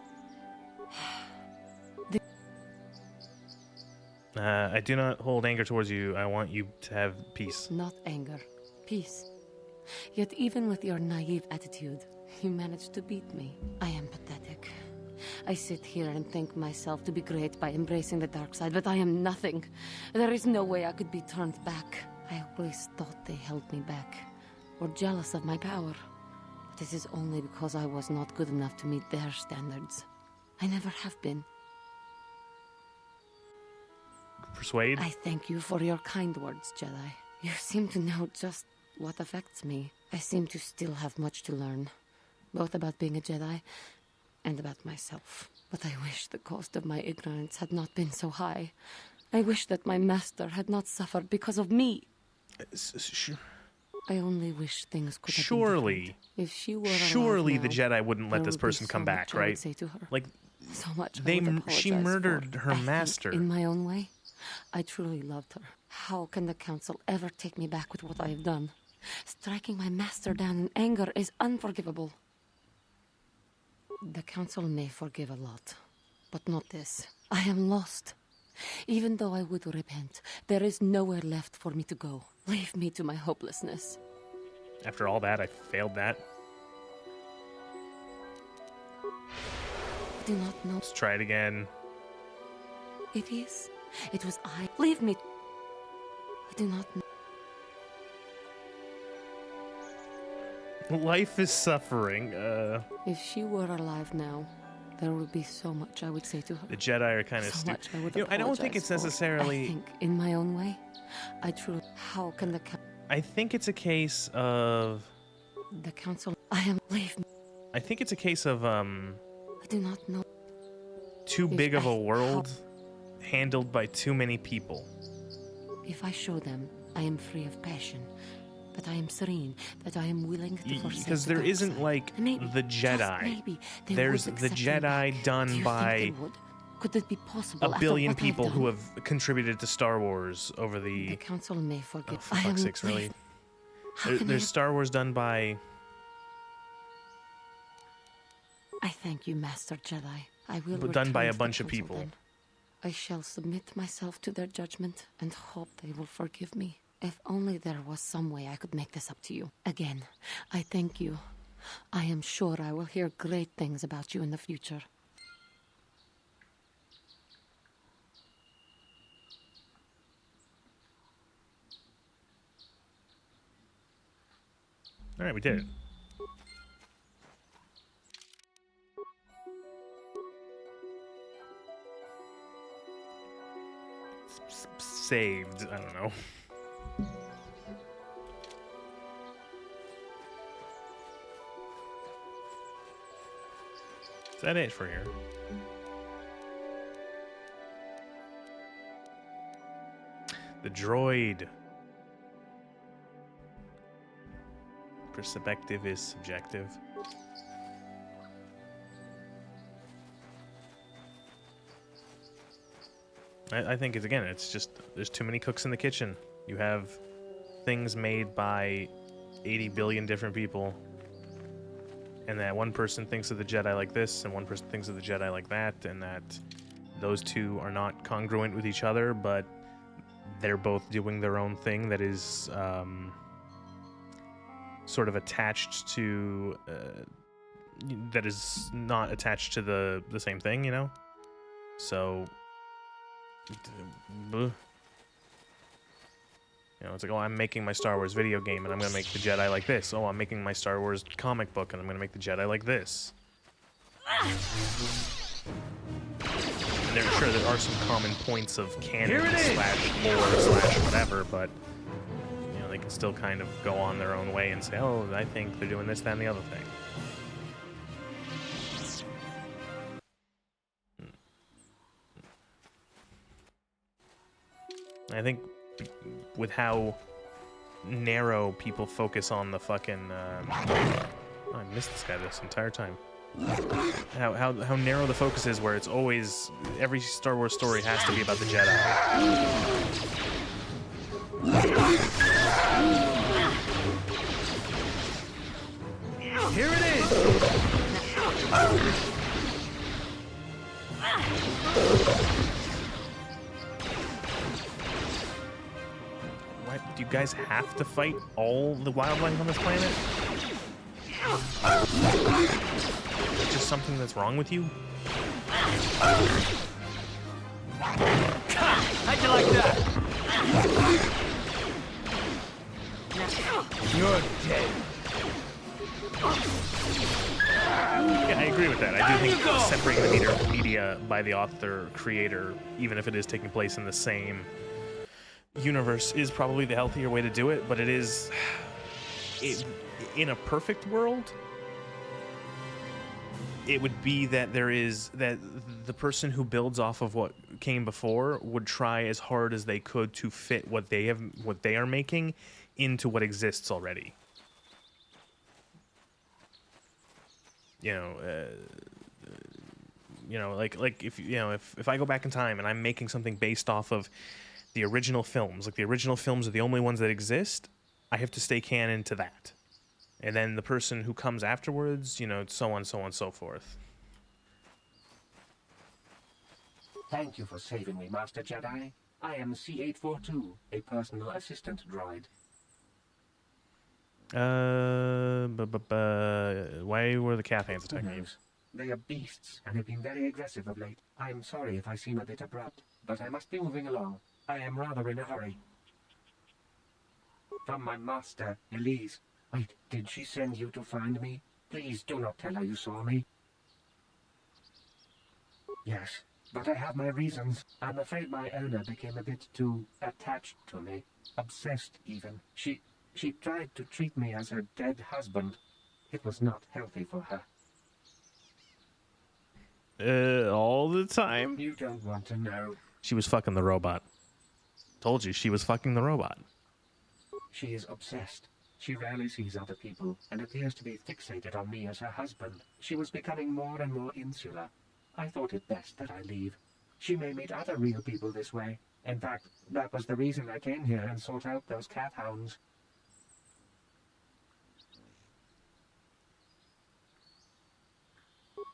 I do not hold anger towards you. I want you to have peace. Not anger. Peace. Yet even with your naive attitude, you managed to beat me. I am pathetic. I sit here and think myself to be great by embracing the dark side, but I am nothing. There is no way I could be turned back. I always thought they held me back, or jealous of my power. But it is only because I was not good enough to meet their standards. I never have been. Persuade? I thank you for your kind words, Jedi. You seem to know just what affects me. I seem to still have much to learn, both about being a Jedi and about myself. But I wish the cost of my ignorance had not been so high. I wish that my master had not suffered because of me. I only wish things could have been different. If she were surely alive the now, Jedi wouldn't let this person come back, I would right? say to her. Like, So much she murdered her master. In my own way, I truly loved her. How can the council ever take me back with what I have done? Striking my master down in anger is unforgivable. The council may forgive a lot, but not this. I am lost. Even though I would repent, there is nowhere left for me to go. Leave me to my hopelessness. After all that, I failed that. I do not know. Let's try it again. It is. It was I. Leave me. I do not know. Life is suffering. If she were alive now, there would be so much I would say to her. The Jedi are kind of so stupid. much I would I don't think it's necessarily. I think, in my own way, I truly. How can the I think it's a case of. The council. I am. Leave me. I think it's a case of I do not know. Too big of a world, handled by too many people. If I show them, I am free of passion. That I am serene, that I am willing to forsake Because there isn't like the Jedi. Maybe there's the Jedi done by could it be possible a billion people who have contributed to Star Wars over the council may forget. Oh, for fuck's sakes, really? There's Star Wars done by. I thank you, Master Jedi. I will. Done by a bunch of people. Then. I shall submit myself to their judgment and hope they will forgive me. If only there was some way I could make this up to you. Again, I thank you. I am sure I will hear great things about you in the future. All right, we did it. Saved. I don't know. Is that it for here? The droid. Perspective is subjective. I think it's just there's too many cooks in the kitchen. You have things made by 80 billion different people. And that one person thinks of the Jedi like this, and one person thinks of the Jedi like that, and that those two are not congruent with each other, but they're both doing their own thing that is sort of attached to... that is not attached to the same thing, you know? So... You know, it's like, oh, I'm making my Star Wars video game, and I'm going to make the Jedi like this. Oh, I'm making my Star Wars comic book, and I'm going to make the Jedi like this. And there are some common points of canon / lore / whatever, but, you know, they can still kind of go on their own way and say, oh, I think they're doing this, that, and the other thing. I think with how narrow people focus on the fucking oh, I missed this guy this entire time. How narrow the focus is, where it's always every Star Wars story has to be about the Jedi. Here it is. What? Do you guys have to fight all the wildlings on this planet? It's just something that's wrong with you? How'd you like that? You're dead. Yeah, I agree with that. I do think separating the media by the author, creator, even if it is taking place in the same universe, is probably the healthier way to do it, but it is... in a perfect world, it would be that the person who builds off of what came before would try as hard as they could to fit what they are making into what exists already. Like if I go back in time and I'm making something based off of the original films, like the original films are the only ones that exist, I have to stay canon to that. And then the person who comes afterwards, so on, so forth. Thank you for saving me, Master Jedi. I am C-842, a personal assistant droid. Why were the Cathans attacking you? They are beasts and have been very aggressive of late. I am sorry if I seem a bit abrupt, but I must be moving along. I am rather in a hurry. From my master, Elise. Wait, did she send you to find me? Please do not tell her you saw me. Yes, but I have my reasons. I'm afraid my owner became a bit too attached to me. Obsessed, even. She tried to treat me as her dead husband. It was not healthy for her. All the time? You don't want to know. She was fucking the robot. Told you, she was fucking the robot. She is obsessed. She rarely sees other people and appears to be fixated on me as her husband. She was becoming more and more insular. I thought it best that I leave. She may meet other real people this way. In fact, that was the reason I came here and sought out those cat hounds.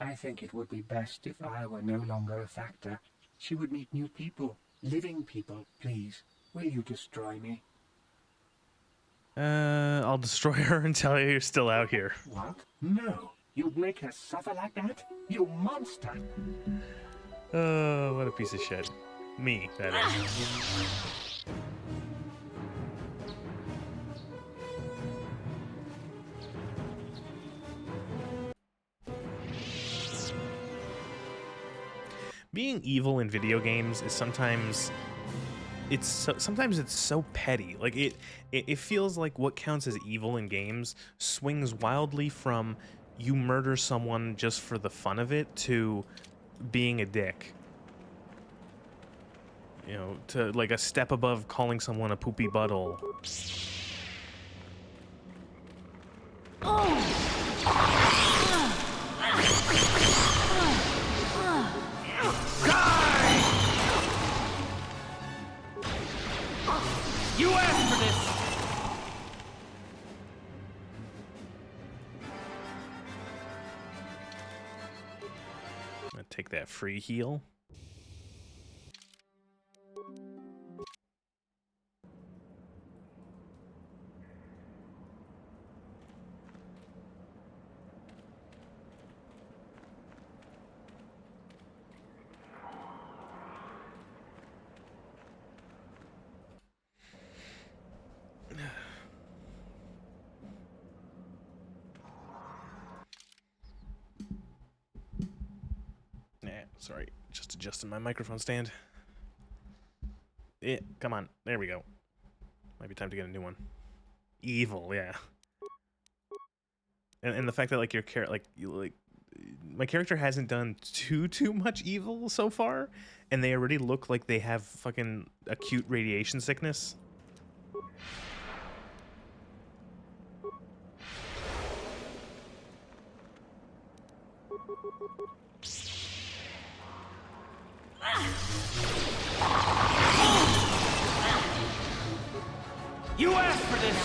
I think it would be best if I were no longer a factor. She would meet new people, living people. Please, will you destroy me? I'll destroy her and tell you you're still out here. What? No. You'd make her suffer like that? You monster! Oh, what a piece of shit. Me, that is. Being evil in video games is sometimes it's so petty. Like it feels like what counts as evil in games swings wildly from you murder someone just for the fun of it to being a dick. To like a step above calling someone a poopy butthole. You asked for this! I'll take that free heal. Sorry, just adjusting my microphone stand. Come on, there we go. Might be time to get a new one. Evil, yeah. And the fact that like my character hasn't done too much evil so far, and they already look like they have fucking acute radiation sickness. You asked for this!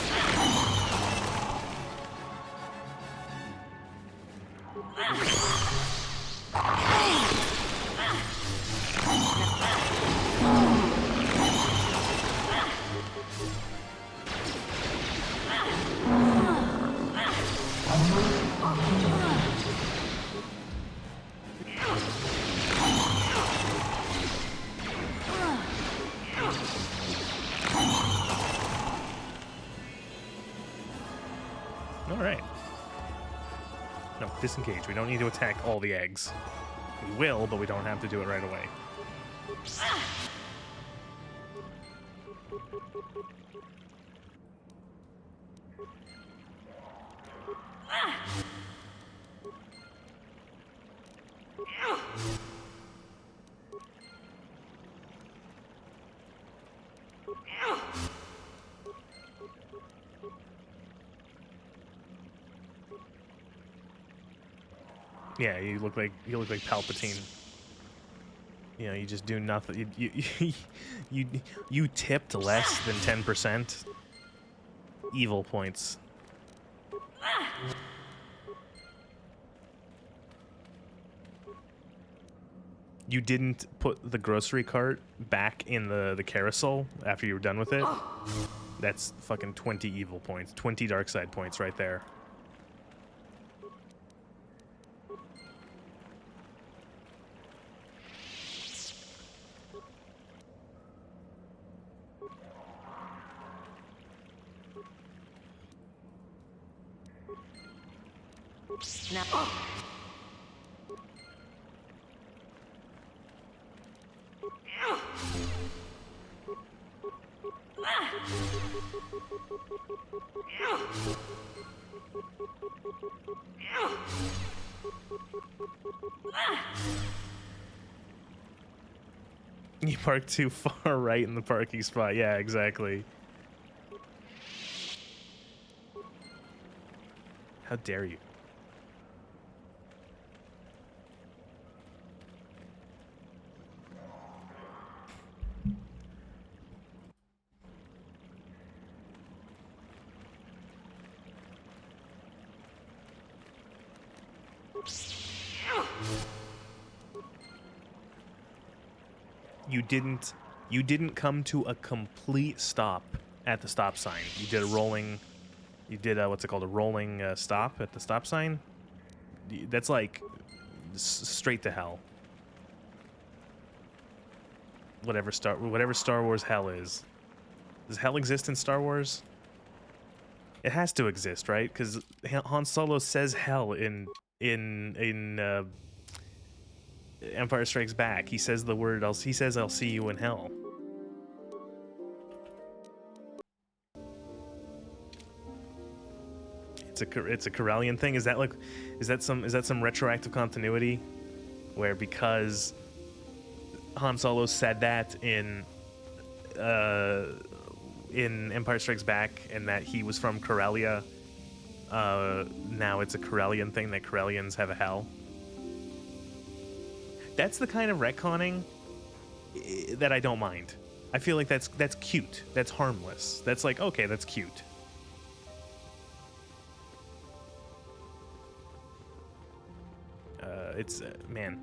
Alright. No, disengage. We don't need to attack all the eggs. We will, but we don't have to do it right away. Yeah, you look like Palpatine. You know, you just do nothing. You tipped less than 10% evil points. You didn't put the grocery cart back in the carousel after you were done with it. That's fucking 20 evil points. 20 dark side points right there. Now. You parked too far right in the parking spot. Yeah, exactly. How dare you? You didn't come to a complete stop at the stop sign. You did a rolling, what's it called, a rolling stop at the stop sign. That's like straight to hell. Whatever Star Wars hell is. Does hell exist in Star Wars? It has to exist, right? Because Han Solo says hell in Empire Strikes Back. He says the word. He says, "I'll see you in hell." It's a Corellian thing. Is that some retroactive continuity, where because Han Solo said that in Empire Strikes Back and that he was from Corellia, now it's a Corellian thing that Corellians have a hell? That's the kind of retconning that I don't mind. I feel like that's cute. That's harmless. That's like, okay, that's cute. Man.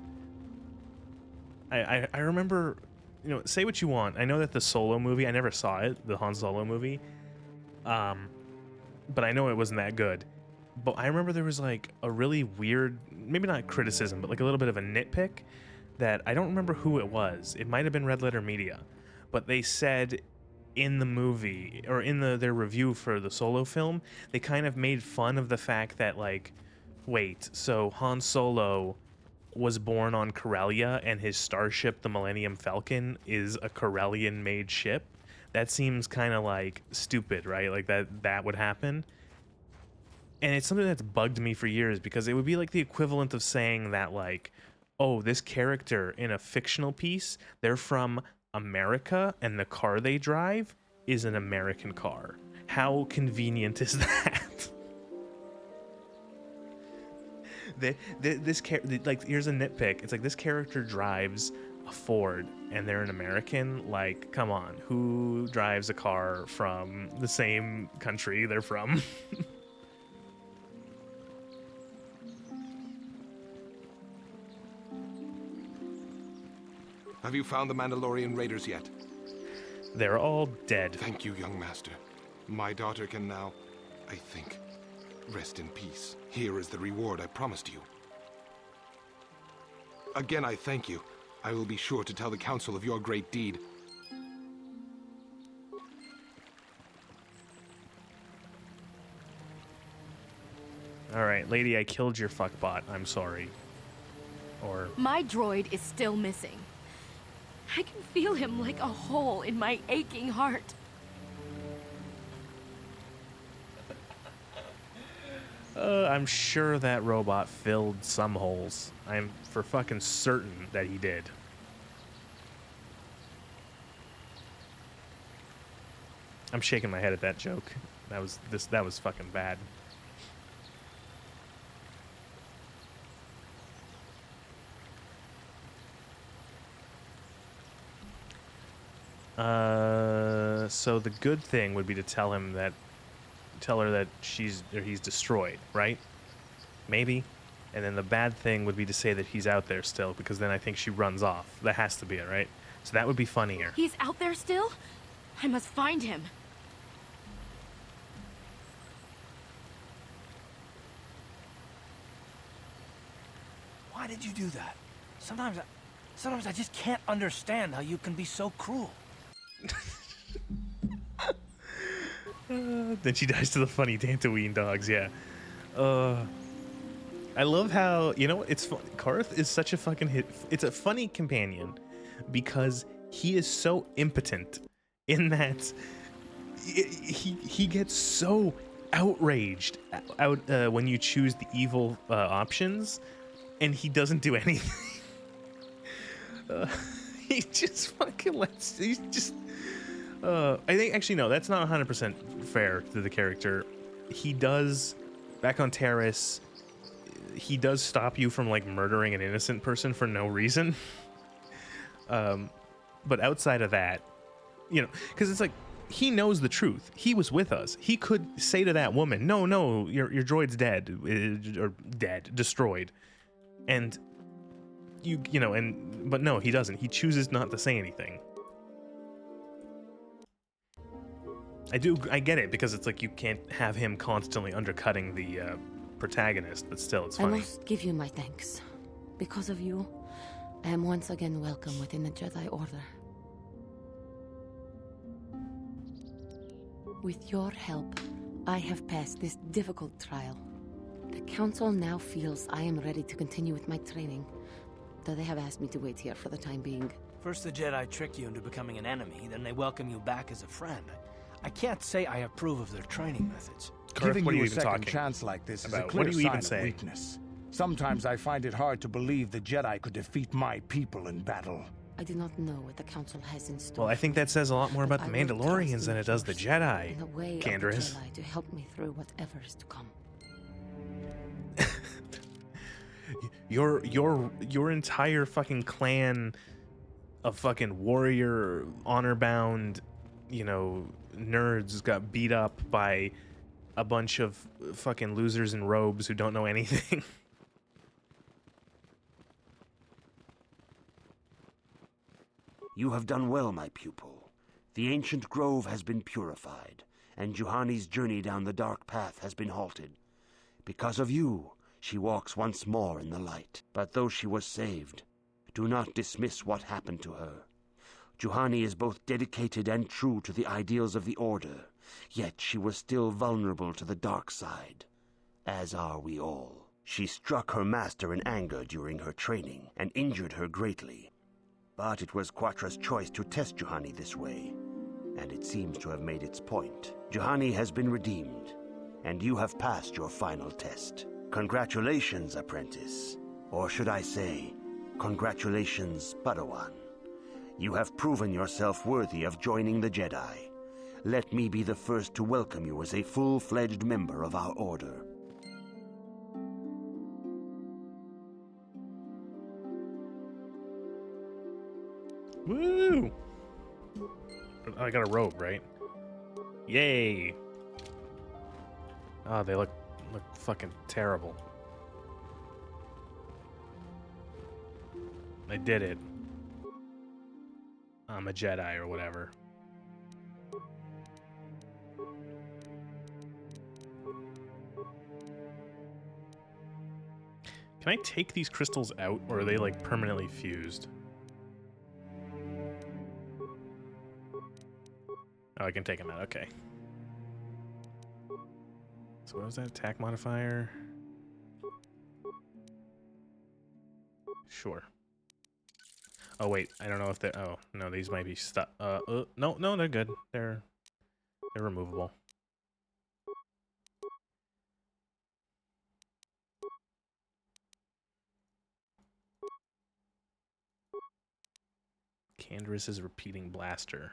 I remember, you know, say what you want. I know that the Solo movie, I never saw it, the Han Solo movie. But I know it wasn't that good. But I remember there was like a really weird, maybe not criticism, but like a little bit of a nitpick that I don't remember who it was. It might have been Red Letter Media. But they said in the movie, or in their review for the Solo film, they kind of made fun of the fact that, like, wait, so Han Solo was born on Corellia and his starship, the Millennium Falcon, is a Corellian-made ship? That seems kind of like stupid, right? Like that would happen. And it's something that's bugged me for years, because it would be like the equivalent of saying that, like, oh, this character in a fictional piece, they're from America and the car they drive is an American car. How convenient is that? Like, here's a nitpick. It's like, this character drives a Ford and they're an American. Like, come on, who drives a car from the same country they're from? Have you found the Mandalorian raiders yet? They're all dead. Thank you, young master. My daughter can now, I think, rest in peace. Here is the reward I promised you. Again, I thank you. I will be sure to tell the council of your great deed. Alright, lady, I killed your fuckbot. I'm sorry. Or... My droid is still missing. I can feel him like a hole in my aching heart. I'm sure that robot filled some holes. I'm for fucking certain that he did. I'm shaking my head at that joke. That was fucking bad. So the good thing would be to tell her that he's destroyed, right? Maybe. And then the bad thing would be to say that he's out there still, because then I think she runs off. That has to be it, right? So that would be funnier. He's out there still? I must find him. Why did you do that? Sometimes I just can't understand how you can be so cruel. Then she dies to the funny Dantooine dogs, yeah. I love how, you know, it's fun. Karth is such a fucking hit. It's a funny companion because he is so impotent in that he gets so outraged when you choose the evil options, and he doesn't do anything. He just fucking lets. He's just. I think actually no, that's not 100% fair to the character. He does, back on Terrace, he does stop you from like murdering an innocent person for no reason. But outside of that, you know, because it's like he knows the truth. He was with us. He could say to that woman, "No, your droid's dead, or destroyed," and you know, but no, he doesn't. He chooses not to say anything. I get it, because it's like you can't have him constantly undercutting the protagonist, but still, it's funny. I must give you my thanks. Because of you, I am once again welcome within the Jedi Order. With your help, I have passed this difficult trial. The Council now feels I am ready to continue with my training, though they have asked me to wait here for the time being. First the Jedi trick you into becoming an enemy, then they welcome you back as a friend. I can't say I approve of their training methods. Giving you a second chance like this is a clear sign of weakness. Sometimes I find it hard to believe the Jedi could defeat my people in battle. I do not know what the Council has in store. Well, I think that says a lot more about the Mandalorians than it does the Jedi, in the way Canderous. of the Jedi to help me through whatever is to come. Your entire fucking clan of fucking warrior, honor-bound, you know, nerds got beat up by a bunch of fucking losers in robes who don't know anything. You have done well, my pupil. The ancient grove has been purified, and Juhani's journey down the dark path has been halted. Because of you, she walks once more in the light. But though she was saved, do not dismiss what happened to her. Juhani is both dedicated and true to the ideals of the Order, yet she was still vulnerable to the dark side, as are we all. She struck her master in anger during her training, and injured her greatly. But it was Quatra's choice to test Juhani this way, and it seems to have made its point. Juhani has been redeemed, and you have passed your final test. Congratulations, apprentice. Or should I say, congratulations, Padawan. You have proven yourself worthy of joining the Jedi. Let me be the first to welcome you as a full-fledged member of our order. Woo! I got a robe, right? Yay! Oh, they look fucking terrible. I did it. I'm a Jedi or whatever. Can I take these crystals out, or are they like permanently fused? Oh, I can take them out, okay. So what was that, attack modifier? Sure. Oh wait, I don't know if they're, oh, no, these might be stuck. No, they're good. They're removable. Canderous' repeating blaster.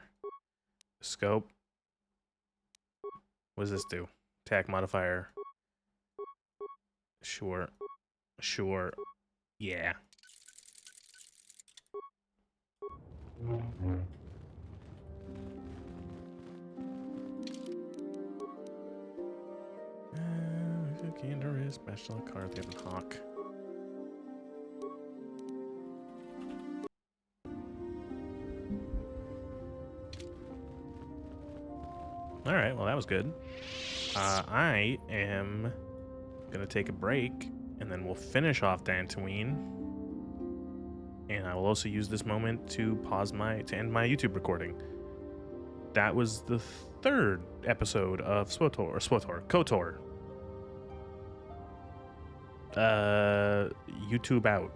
Scope. What does this do? Attack modifier. Sure. Sure. Yeah. Canderous, Special Card, and Hawk. Alright, well that was good. I am gonna take a break, and then we'll finish off Dantooine. And I will also use this moment to end my YouTube recording. That was the 3rd episode of KOTOR. YouTube out.